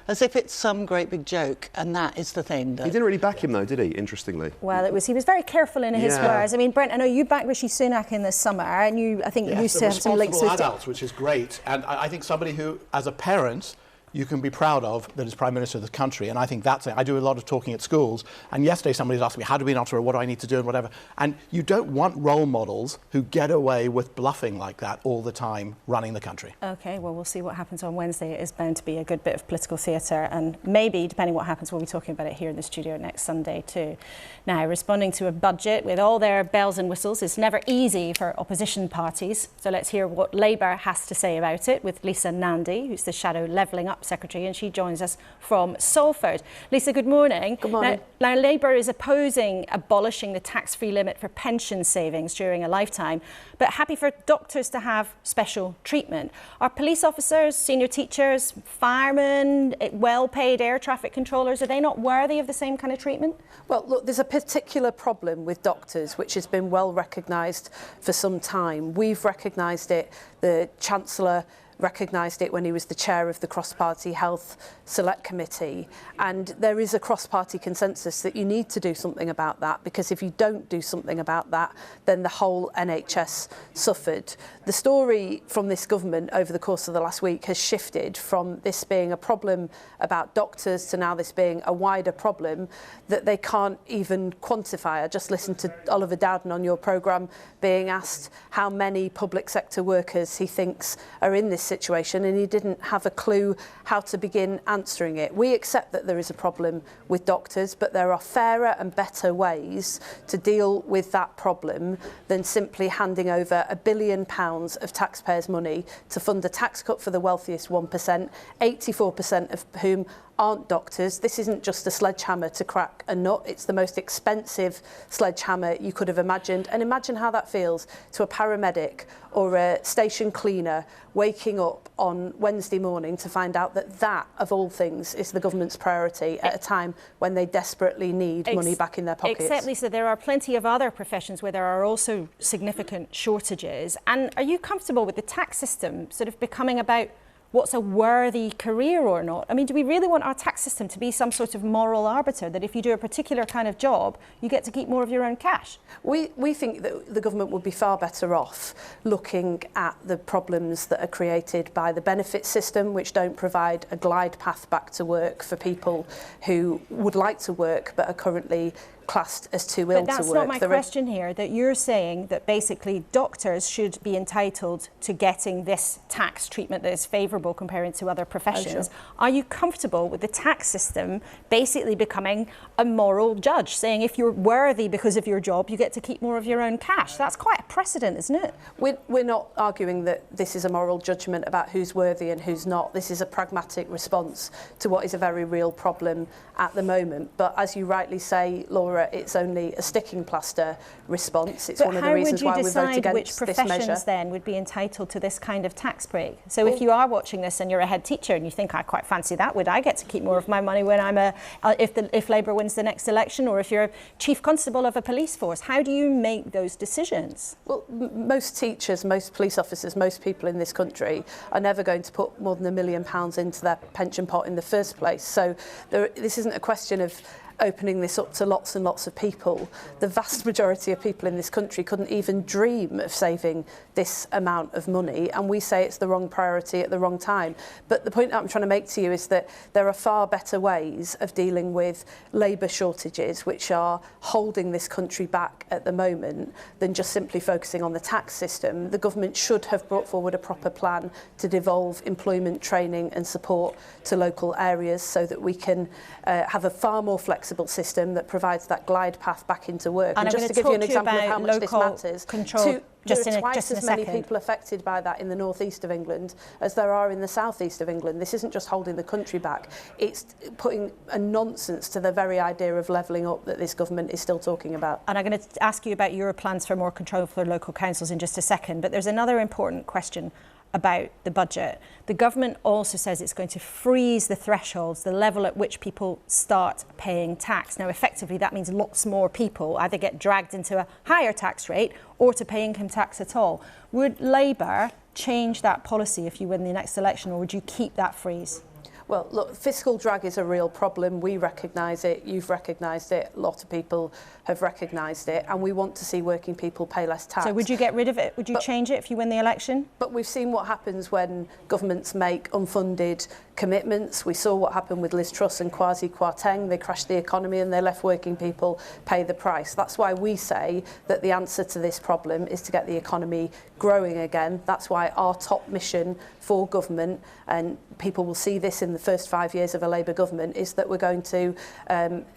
as if it's some great big joke, and that is the thing. He didn't really back him though, did he, interestingly? Well, he was very careful in his words. I mean, Brent, I know you backed Rishi Sunak in the summer, and I think you used to have some links with adults, which is great. And I think somebody who, as a parent, you can be proud of that is Prime Minister of the country. And I think that's it. I do a lot of talking at schools. And yesterday somebody was asking me, how do we not, or what do I need to do and whatever. And you don't want role models who get away with bluffing like that all the time running the country. OK, well, we'll see what happens on Wednesday. It is bound to be a good bit of political theatre. And maybe, depending what happens, we'll be talking about it here in the studio next Sunday too. Now, responding to a budget with all their bells and whistles is never easy for opposition parties. So let's hear what Labour has to say about it with Lisa Nandy, who's the Shadow Levelling Up Secretary, and she joins us from Salford. Lisa, good morning. Good morning. Now Labour is opposing abolishing the tax-free limit for pension savings during a lifetime, but happy for doctors to have special treatment. Are police officers, senior teachers, firemen, well-paid air traffic controllers, are they not worthy of the same kind of treatment? Well, look, there's a particular problem with doctors, which has been well recognised for some time. We've recognised it. The Chancellor recognised it when he was the chair of the Cross-Party Health Select Committee, and there is a cross-party consensus that you need to do something about that, because if you don't do something about that, then the whole NHS suffered. The story from this government over the course of the last week has shifted from this being a problem about doctors to now this being a wider problem that they can't even quantify. I just listened to Oliver Dowden on your programme being asked how many public sector workers he thinks are in this situation, and he didn't have a clue how to begin answering it. We accept that there is a problem with doctors, but there are fairer and better ways to deal with that problem than simply handing over £1 billion of taxpayers' money to fund a tax cut for the wealthiest 1%, 84% of whom aren't doctors. This isn't just a sledgehammer to crack a nut. It's the most expensive sledgehammer you could have imagined. And imagine how that feels to a paramedic or a station cleaner waking up on Wednesday morning to find out that that, of all things, is the government's priority at a time when they desperately need money back in their pockets. Except, Lisa, there are plenty of other professions where there are also significant shortages. And are you comfortable with the tax system sort of becoming about what's a worthy career or not? I mean, do we really want our tax system to be some sort of moral arbiter that if you do a particular kind of job, you get to keep more of your own cash? We think that the government would be far better off looking at the problems that are created by the benefit system, which don't provide a glide path back to work for people who would like to work but are currently classed as too ill to work. But that's not my question here, that you're saying that basically doctors should be entitled to getting this tax treatment that is favourable comparing to other professions. Are you comfortable with the tax system basically becoming a moral judge, saying if you're worthy because of your job, you get to keep more of your own cash? That's quite a precedent, isn't it? We're not arguing that this is a moral judgment about who's worthy and who's not. This is a pragmatic response to what is a very real problem at the moment. But as you rightly say, Laura, it's only a sticking plaster response. It's one of the reasons why we vote against this measure. But how would you decide which professions then would be entitled to this kind of tax break? So if you are watching this and you're a head teacher and you think, I quite fancy that, would I get to keep more of my money when I'm if Labour wins the next election, or if you're a chief constable of a police force? How do you make those decisions? Well, most teachers, most police officers, most people in this country are never going to put more than £1 million into their pension pot in the first place. So this isn't a question of opening this up to lots and lots of people. The vast majority of people in this country couldn't even dream of saving this amount of money, and we say it's the wrong priority at the wrong time. But the point that I'm trying to make to you is that there are far better ways of dealing with labour shortages which are holding this country back at the moment than just simply focusing on the tax system. The government should have brought forward a proper plan to devolve employment, training and support to local areas so that we can have a far more flexible system that provides that glide path back into work. And just to give you an example of how much this matters, there are twice as many people affected by that in the northeast of England as there are in the southeast of England. This isn't just holding the country back, it's putting a nonsense to the very idea of levelling up that this government is still talking about. And I'm going to ask you about your plans for more control for local councils in just a second, but there's another important question about the budget. The government also says it's going to freeze the thresholds, the level at which people start paying tax. Now, effectively, that means lots more people either get dragged into a higher tax rate or to pay income tax at all. Would Labour change that policy if you win the next election, or would you keep that freeze? Well, look, fiscal drag is a real problem. We recognise it, you've recognised it, a lot of people have recognised it, and we want to see working people pay less tax. So would you get rid of it? Would you change it if you win the election? But we've seen what happens when governments make unfunded commitments. We saw what happened with Liz Truss and Kwasi Kwarteng. They crashed the economy and they left working people pay the price. That's why we say that the answer to this problem is to get the economy growing again. That's why our top mission for government, and people will see this in the first 5 years of a Labour government, is that we're going to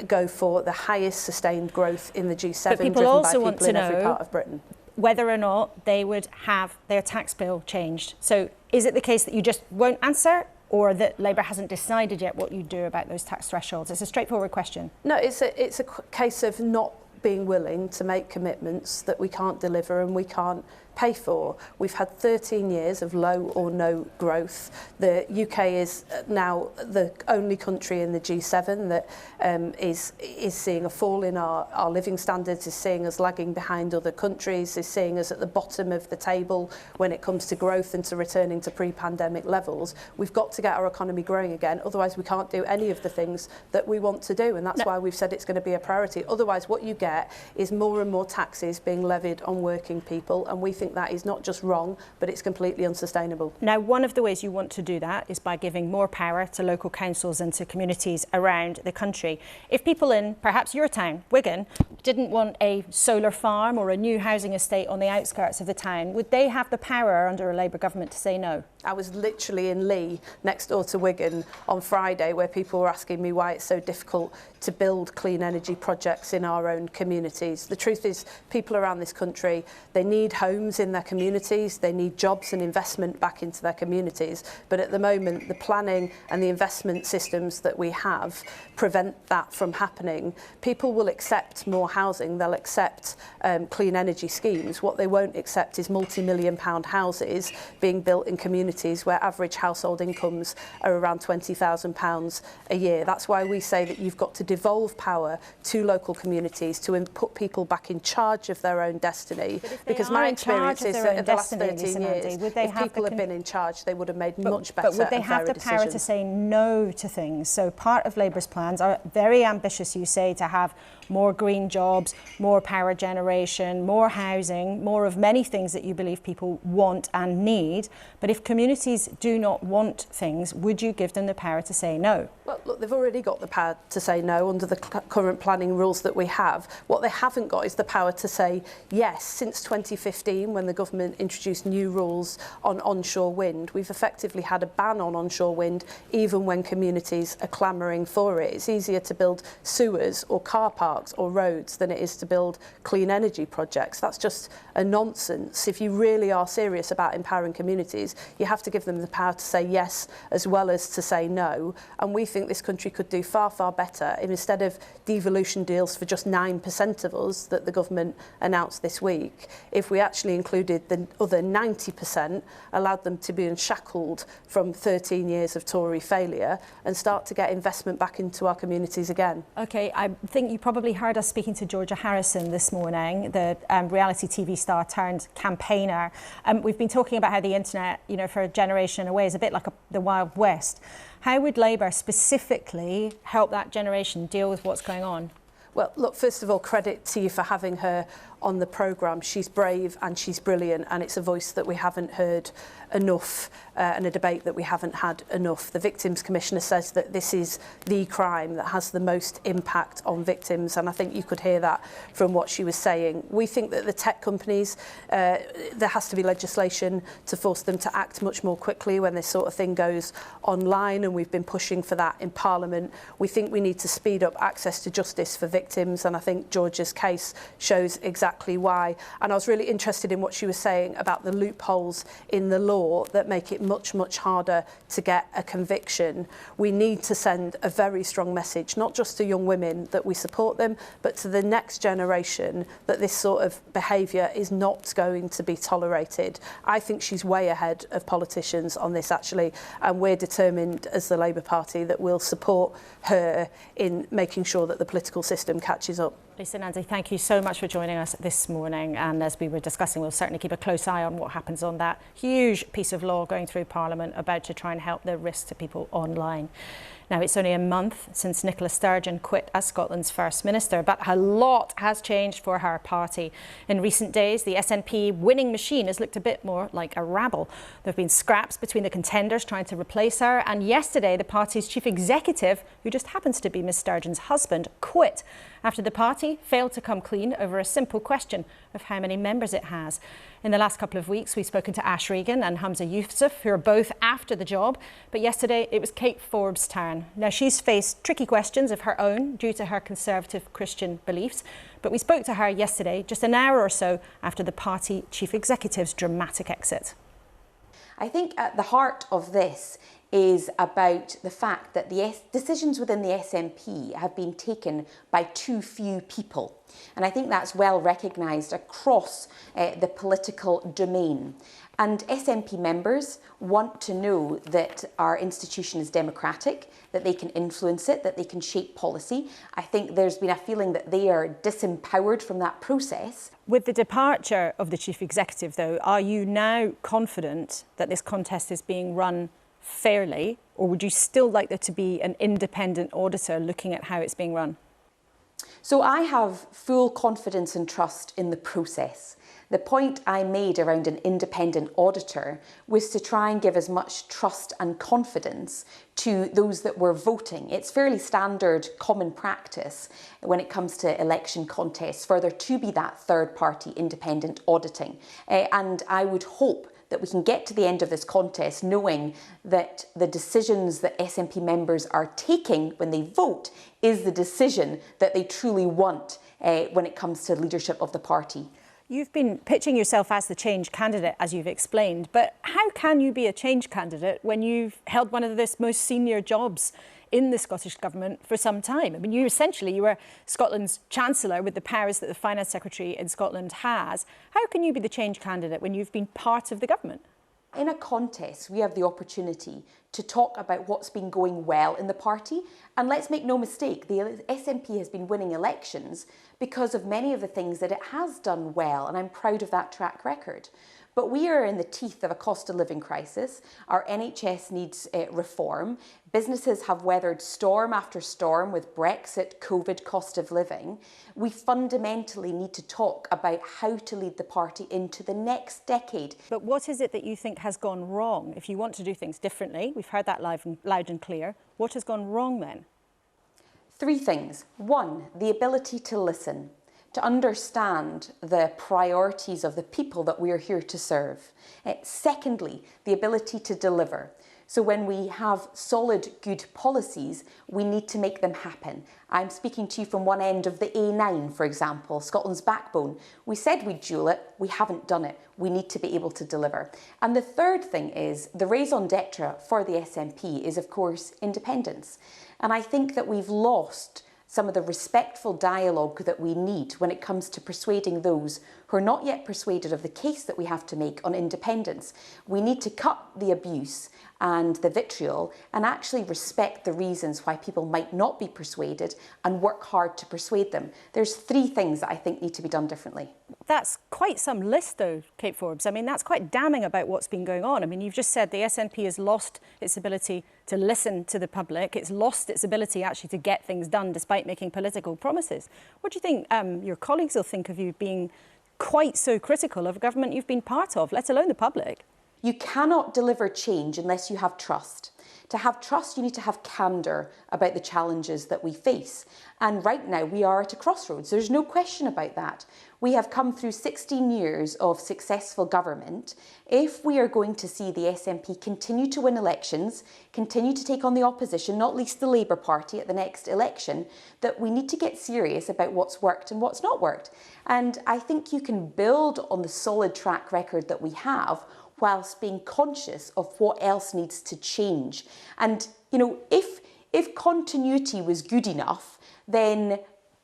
go for the highest sustained growth in the G7, but people also want to in every part of Britain. Whether or not they would have their tax bill changed. So is it the case that you just won't answer, or that Labour hasn't decided yet what you do about those tax thresholds? It's a straightforward question. No, it's a case of not being willing to make commitments that we can't deliver and we can't pay for. We've had 13 years of low or no growth. The UK is now the only country in the G7 that is seeing a fall in our living standards, is seeing us lagging behind other countries, is seeing us at the bottom of the table when it comes to growth and to returning to pre-pandemic levels. We've got to get our economy growing again, otherwise we can't do any of the things that we want to do, and that's why we've said it's going to be a priority. Otherwise what you get is more and more taxes being levied on working people, and we think that is not just wrong, but it's completely unsustainable. Now, one of the ways you want to do that is by giving more power to local councils and to communities around the country. If people in perhaps your town, Wigan, didn't want a solar farm or a new housing estate on the outskirts of the town, would they have the power under a Labour government to say no? I was literally in Lee, next door to Wigan, on Friday, where people were asking me why it's so difficult to build clean energy projects in our own communities. The truth is, people around this country, they need homes in their communities, they need jobs and investment back into their communities, but at the moment the planning and the investment systems that we have prevent that from happening. People will accept more housing, they'll accept clean energy schemes. What they won't accept is multi-million-pound houses being built in communities where average household incomes are around £20,000 a year. That's why we say that you've got to devolve power to local communities to put people back in charge of their own destiny. Because my experience is that in the last 13 years, if people had been in charge, they would have made much better. But would they have the power to say no to things? So part of Labour's plans are very ambitious, you say, to have more green jobs, more power generation, more housing, more of many things that you believe people want and need. But if communities do not want things, would you give them the power to say no? Well, Well, look, they've already got the power to say no under the current planning rules that we have. What they haven't got is the power to say yes. Since 2015, when the government introduced new rules on onshore wind, we've effectively had a ban on onshore wind, even when communities are clamouring for it. It's easier to build sewers or car parks or roads than it is to build clean energy projects. That's just a nonsense. If you really are serious about empowering communities, you have to give them the power to say yes as well as to say no. And we think this country could do far, far better if, instead of devolution deals for just 9% of us that the government announced this week, if we actually included the other 90%, allowed them to be unshackled from 13 years of Tory failure and start to get investment back into our communities again. OK, I think you probably heard us speaking to Georgia Harrison this morning, the reality TV star turned campaigner. We've been talking about how the internet, you know, for a generation away is a bit like the Wild West. How would Labour specifically help that generation deal with what's going on? Well, look, first of all, credit to you for having her on the programme. She's brave and she's brilliant, and it's a voice that we haven't heard enough and a debate that we haven't had enough. The Victims Commissioner says that this is the crime that has the most impact on victims, and I think you could hear that from what she was saying. We think that the tech companies, there has to be legislation to force them to act much more quickly when this sort of thing goes online, and we've been pushing for that in Parliament. We think we need to speed up access to justice for victims, and I think Georgia's case shows exactly why. And I was really interested in what she was saying about the loopholes in the law that make it much, much harder to get a conviction. We need to send a very strong message, not just to young women that we support them, but to the next generation that this sort of behaviour is not going to be tolerated. I think she's way ahead of politicians on this, actually, and we're determined as the Labour Party that we'll support her in making sure that the political system catches up. Lisa, Nandy, thank you so much for joining us this morning. And as we were discussing, we'll certainly keep a close eye on what happens on that huge piece of law going through Parliament about to try and help the risk to people online. Now, it's only a month since Nicola Sturgeon quit as Scotland's First Minister, but a lot has changed for her party. In recent days, the SNP winning machine has looked a bit more like a rabble. There have been scraps between the contenders trying to replace her, and yesterday the party's chief executive, who just happens to be Miss Sturgeon's husband, quit after the party failed to come clean over a simple question of how many members it has. In the last couple of weeks, we've spoken to Ash Regan and Hamza Yousaf, who are both after the job. But yesterday, it was Kate Forbes' turn. Now, she's faced tricky questions of her own due to her conservative Christian beliefs. But we spoke to her yesterday, just an hour or so after the party chief executive's dramatic exit. I think at the heart of this is about the fact that the decisions within the SNP have been taken by too few people. And I think that's well recognised across the political domain. And SNP members want to know that our institution is democratic, that they can influence it, that they can shape policy. I think there's been a feeling that they are disempowered from that process. With the departure of the chief executive, though, are you now confident that this contest is being run fairly, or would you still like there to be an independent auditor looking at how it's being run? So I have full confidence and trust in the process. The point I made around an independent auditor was to try and give as much trust and confidence to those that were voting. It's fairly standard common practice when it comes to election contests for there to be that third-party independent auditing. And I would hope that we can get to the end of this contest knowing that the decisions that SNP members are taking when they vote is the decision that they truly want when it comes to leadership of the party. You've been pitching yourself as the change candidate, as you've explained, but how can you be a change candidate when you've held one of the most senior jobs in the Scottish Government for some time? I mean, you were Scotland's chancellor with the powers that the Finance Secretary in Scotland has. How can you be the change candidate when you've been part of the government? In a contest, we have the opportunity to talk about what's been going well in the party. And let's make no mistake, the SNP has been winning elections because of many of the things that it has done well, and I'm proud of that track record. But we are in the teeth of a cost of living crisis. Our NHS needs reform. Businesses have weathered storm after storm with Brexit, COVID, cost of living. We fundamentally need to talk about how to lead the party into the next decade. But what is it that you think has gone wrong? If you want to do things differently, we've heard that loud and clear. What has gone wrong then? 3 things. 1, the ability to listen, to understand the priorities of the people that we are here to serve. Secondly, the ability to deliver. So when we have solid, good policies, we need to make them happen. I'm speaking to you from one end of the A9, for example, Scotland's backbone. We said we'd dual it, we haven't done it. We need to be able to deliver. And the third thing is, the raison d'etre for the SNP is, of course, independence. And I think that we've lost some of the respectful dialogue that we need when it comes to persuading those who are not yet persuaded of the case that we have to make on independence. We need to cut the abuse and the vitriol and actually respect the reasons why people might not be persuaded and work hard to persuade them. There's 3 things that I think need to be done differently. That's quite some list though, Kate Forbes. I mean, that's quite damning about what's been going on. I mean, you've just said the SNP has lost its ability to listen to the public. It's lost its ability actually to get things done despite making political promises. What do you think your colleagues will think of you being quite so critical of a government you've been part of, let alone the public? You cannot deliver change unless you have trust. To have trust, you need to have candour about the challenges that we face. And right now, we are at a crossroads. There's no question about that. We have come through 16 years of successful government. If we are going to see the SNP continue to win elections, continue to take on the opposition, not least the Labour Party at the next election, that we need to get serious about what's worked and what's not worked. And I think you can build on the solid track record that we have whilst being conscious of what else needs to change. And, you know, if continuity was good enough, then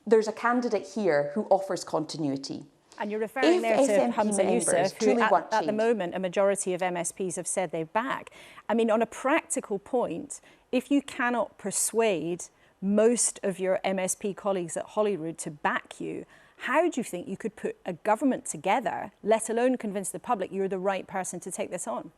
there's a candidate here who offers continuity. And you're referring there to Hamza Youssef, who at the moment a majority of MSPs have said they back. I mean, on a practical point, if you cannot persuade most of your MSP colleagues at Holyrood to back you, how do you think you could put a government together, let alone convince the public you're the right person to take this on?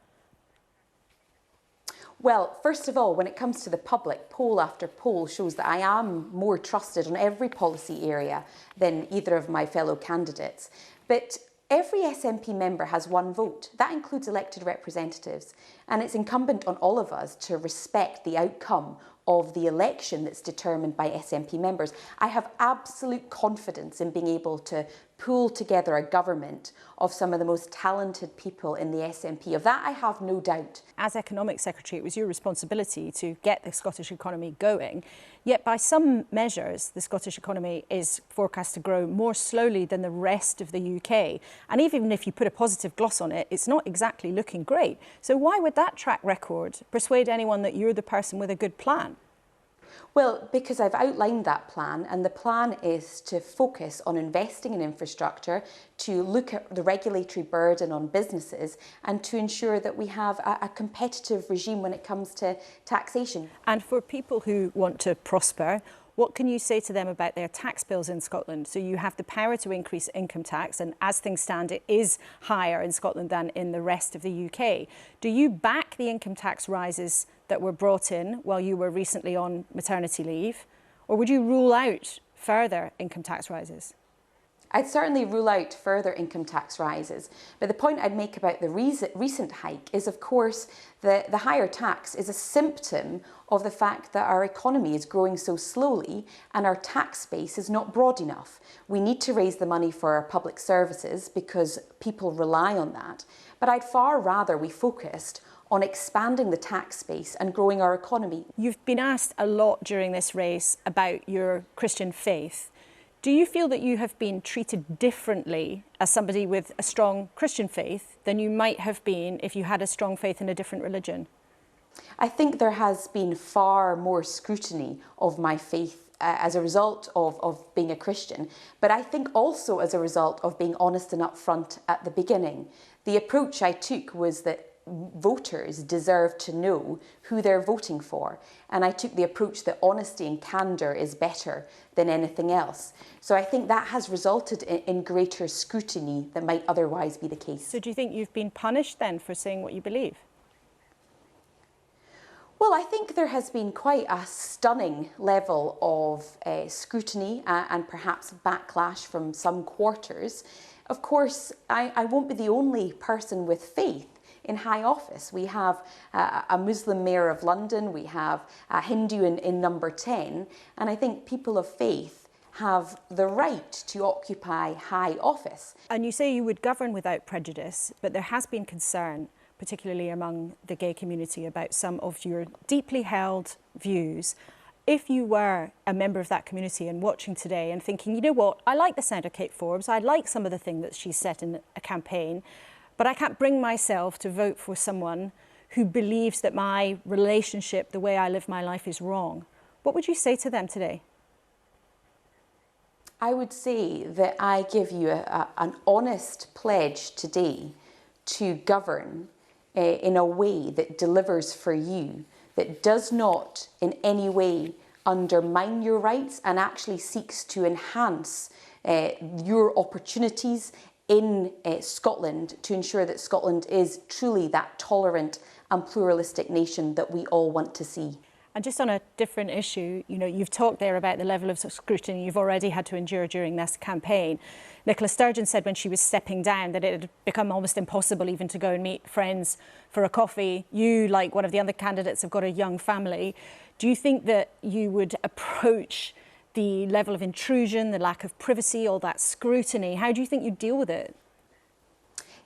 Well, first of all, when it comes to the public, poll after poll shows that I am more trusted on every policy area than either of my fellow candidates. But every SNP member has 1 vote. That includes elected representatives. And it's incumbent on all of us to respect the outcome of the election that's determined by SNP members. I have absolute confidence in being able to pull together a government of some of the most talented people in the SNP. Of that, I have no doubt. As Economic Secretary, it was your responsibility to get the Scottish economy going. Yet by some measures, the Scottish economy is forecast to grow more slowly than the rest of the UK. And even if you put a positive gloss on it, it's not exactly looking great. So why would that track record persuade anyone that you're the person with a good plan? Well, because I've outlined that plan, and the plan is to focus on investing in infrastructure, to look at the regulatory burden on businesses, and to ensure that we have a competitive regime when it comes to taxation. And for people who want to prosper, what can you say to them about their tax bills in Scotland? So you have the power to increase income tax, and as things stand, it is higher in Scotland than in the rest of the UK. Do you back the income tax rises that were brought in while you were recently on maternity leave? Or would you rule out further income tax rises? I'd certainly rule out further income tax rises. But the point I'd make about the recent hike is, of course, that the higher tax is a symptom of the fact that our economy is growing so slowly and our tax base is not broad enough. We need to raise the money for our public services because people rely on that. But I'd far rather we focused on expanding the tax base and growing our economy. You've been asked a lot during this race about your Christian faith. Do you feel that you have been treated differently as somebody with a strong Christian faith than you might have been if you had a strong faith in a different religion? I think there has been far more scrutiny of my faith as a result of being a Christian, but I think also as a result of being honest and upfront at the beginning. The approach I took was that voters deserve to know who they're voting for. And I took the approach that honesty and candour is better than anything else. So I think that has resulted in greater scrutiny than might otherwise be the case. So do you think you've been punished then for saying what you believe? Well, I think there has been quite a stunning level of scrutiny and perhaps backlash from some quarters. Of course, I won't be the only person with faith in high office. We have a Muslim mayor of London, we have a Hindu in number 10, and I think people of faith have the right to occupy high office. And you say you would govern without prejudice, but there has been concern, particularly among the gay community, about some of your deeply held views. If you were a member of that community and watching today and thinking, you know what, I like the sound of Kate Forbes, I like some of the things that she's said in a campaign, but I can't bring myself to vote for someone who believes that my relationship, the way I live my life, is wrong. What would you say to them today? I would say that I give you an honest pledge today to govern in a way that delivers for you, that does not in any way undermine your rights and actually seeks to enhance your opportunities in Scotland to ensure that Scotland is truly that tolerant and pluralistic nation that we all want to see. And just on a different issue, you know, you've talked there about the level of scrutiny you've already had to endure during this campaign. Nicola Sturgeon said when she was stepping down that it had become almost impossible even to go and meet friends for a coffee. You, like one of the other candidates, have got a young family. Do you think that you would approach the level of intrusion, the lack of privacy, all that scrutiny? How do you think you'd deal with it?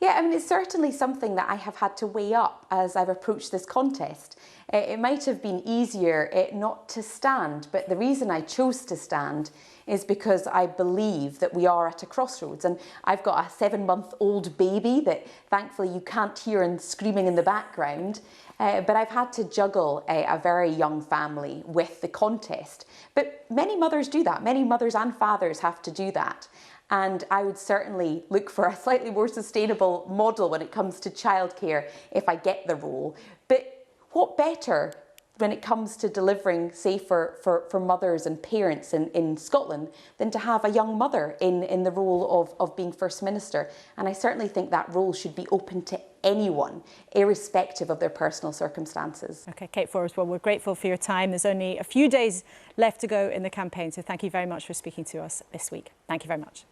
Yeah, I mean, it's certainly something that I have had to weigh up as I've approached this contest. It might have been easier not to stand, but the reason I chose to stand is because I believe that we are at a crossroads. And I've got a 7-month-old baby that thankfully you can't hear and screaming in the background. But I've had to juggle a very young family with the contest. But many mothers do that. Many mothers and fathers have to do that. And I would certainly look for a slightly more sustainable model when it comes to childcare if I get the role. But what better when it comes to delivering, say, for mothers and parents in Scotland than to have a young mother in the role of being First Minister? And I certainly think that role should be open to anyone, irrespective of their personal circumstances. OK, Kate Forbes, well, we're grateful for your time. There's only a few days left to go in the campaign, so thank you very much for speaking to us this week. Thank you very much.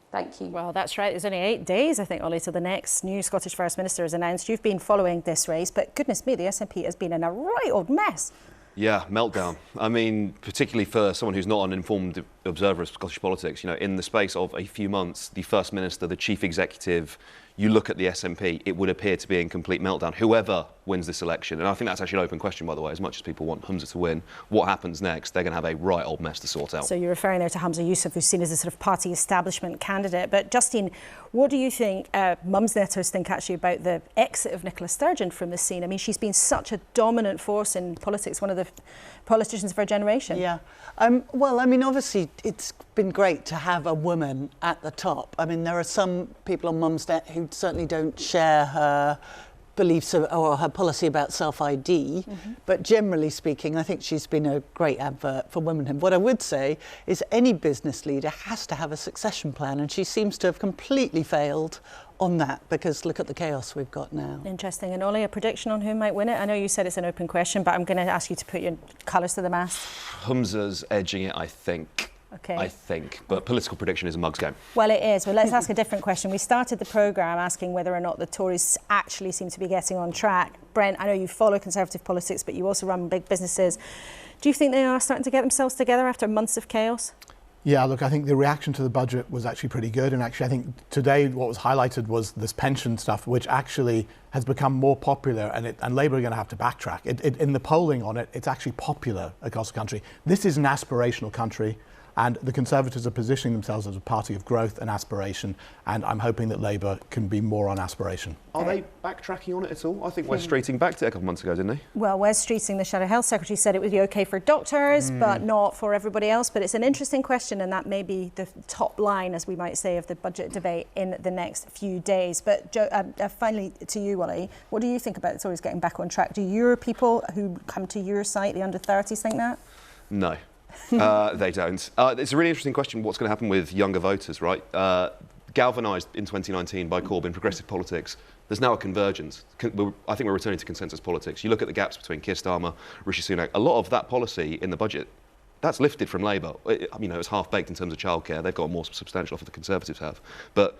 Thank you. Well, that's right. There's only 8 days, I think, Ollie, till the next new Scottish First Minister is announced. You've been following this race, but goodness me, the SNP has been in a right old mess. Yeah, meltdown. I mean, particularly for someone who's not an informed observer of Scottish politics, you know, in the space of a few months, the First Minister, the Chief Executive, you look at the SNP, it would appear to be in complete meltdown, whoever wins this election. And I think that's actually an open question, by the way, as much as people want Humza to win. What happens next? They're going to have a right old mess to sort out. So you're referring there to Humza Yousaf, who's seen as a sort of party establishment candidate. But Justine, what do you think Mumsnetters think actually about the exit of Nicola Sturgeon from the scene? I mean, she's been such a dominant force in politics, one of the politicians of our generation. Yeah. Well, I mean, obviously, it's been great to have a woman at the top. I mean, there are some people on Mumsnet who certainly don't share her beliefs or her policy about self-ID, but generally speaking, I think she's been a great advert for womanhood. What I would say is any business leader has to have a succession plan, and she seems to have completely failed on that, because look at the chaos we've got now. Interesting. And Ollie, a prediction on who might win it? I know you said it's an open question, but I'm going to ask you to put your colours to the mast. Humza's edging it, I think. Okay. I think. But political prediction is a mug's game. Well, it is. Well, let's ask a different question. We started the programme asking whether or not the Tories actually seem to be getting on track. Brent, I know you follow Conservative politics, but you also run big businesses. Do you think they are starting to get themselves together after months of chaos? Yeah, look, I think the reaction to the budget was actually pretty good. And actually, I think today what was highlighted was this pension stuff, which actually has become more popular, and Labour are going to have to backtrack. In the polling on it, it's actually popular across the country. This is an aspirational country. And the Conservatives are positioning themselves as a party of growth and aspiration, and I'm hoping that Labour can be more on aspiration. Are they backtracking on it at all? I think Wes Streeting backed it a couple of months ago, didn't he? Well, Wes Streeting, the Shadow Health Secretary, said it would be OK for doctors, but not for everybody else. But it's an interesting question, and that may be the top line, as we might say, of the budget debate in the next few days. But Jo, finally to you, Wally, what do you think about Tories getting back on track? Do your people who come to your site, the under-30s, think that? No. They don't. It's a really interesting question, what's going to happen with younger voters, right? Galvanised in 2019 by Corbyn, progressive politics, there's now a convergence. I think we're returning to consensus politics. You look at the gaps between Keir Starmer, Rishi Sunak, a lot of that policy in the budget, that's lifted from Labour. It's half-baked in terms of childcare. They've got a more substantial offer the Conservatives have. But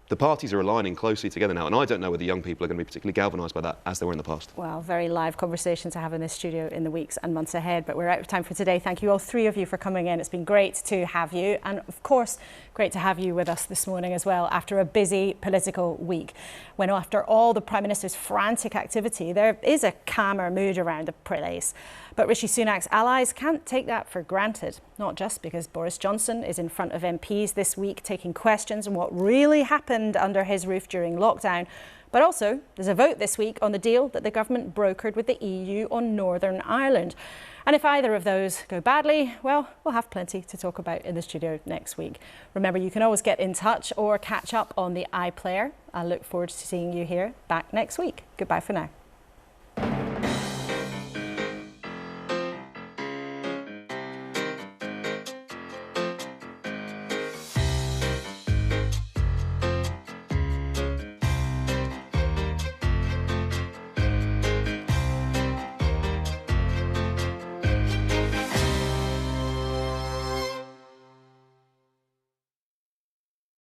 the parties are aligning closely together now, and I don't know whether young people are going to be particularly galvanised by that as they were in the past. Well, very live conversation to have in this studio in the weeks and months ahead, but we're out of time for today. Thank you all three of you for coming in. It's been great to have you, and of course, great to have you with us this morning as well after a busy political week. When after all the Prime Minister's frantic activity, there is a calmer mood around the place. But Rishi Sunak's allies can't take that for granted, not just because Boris Johnson is in front of MPs this week taking questions on what really happened under his roof during lockdown, but also there's a vote this week on the deal that the government brokered with the EU on Northern Ireland. And if either of those go badly, well, we'll have plenty to talk about in the studio next week. Remember, you can always get in touch or catch up on the iPlayer. I look forward to seeing you here back next week. Goodbye for now.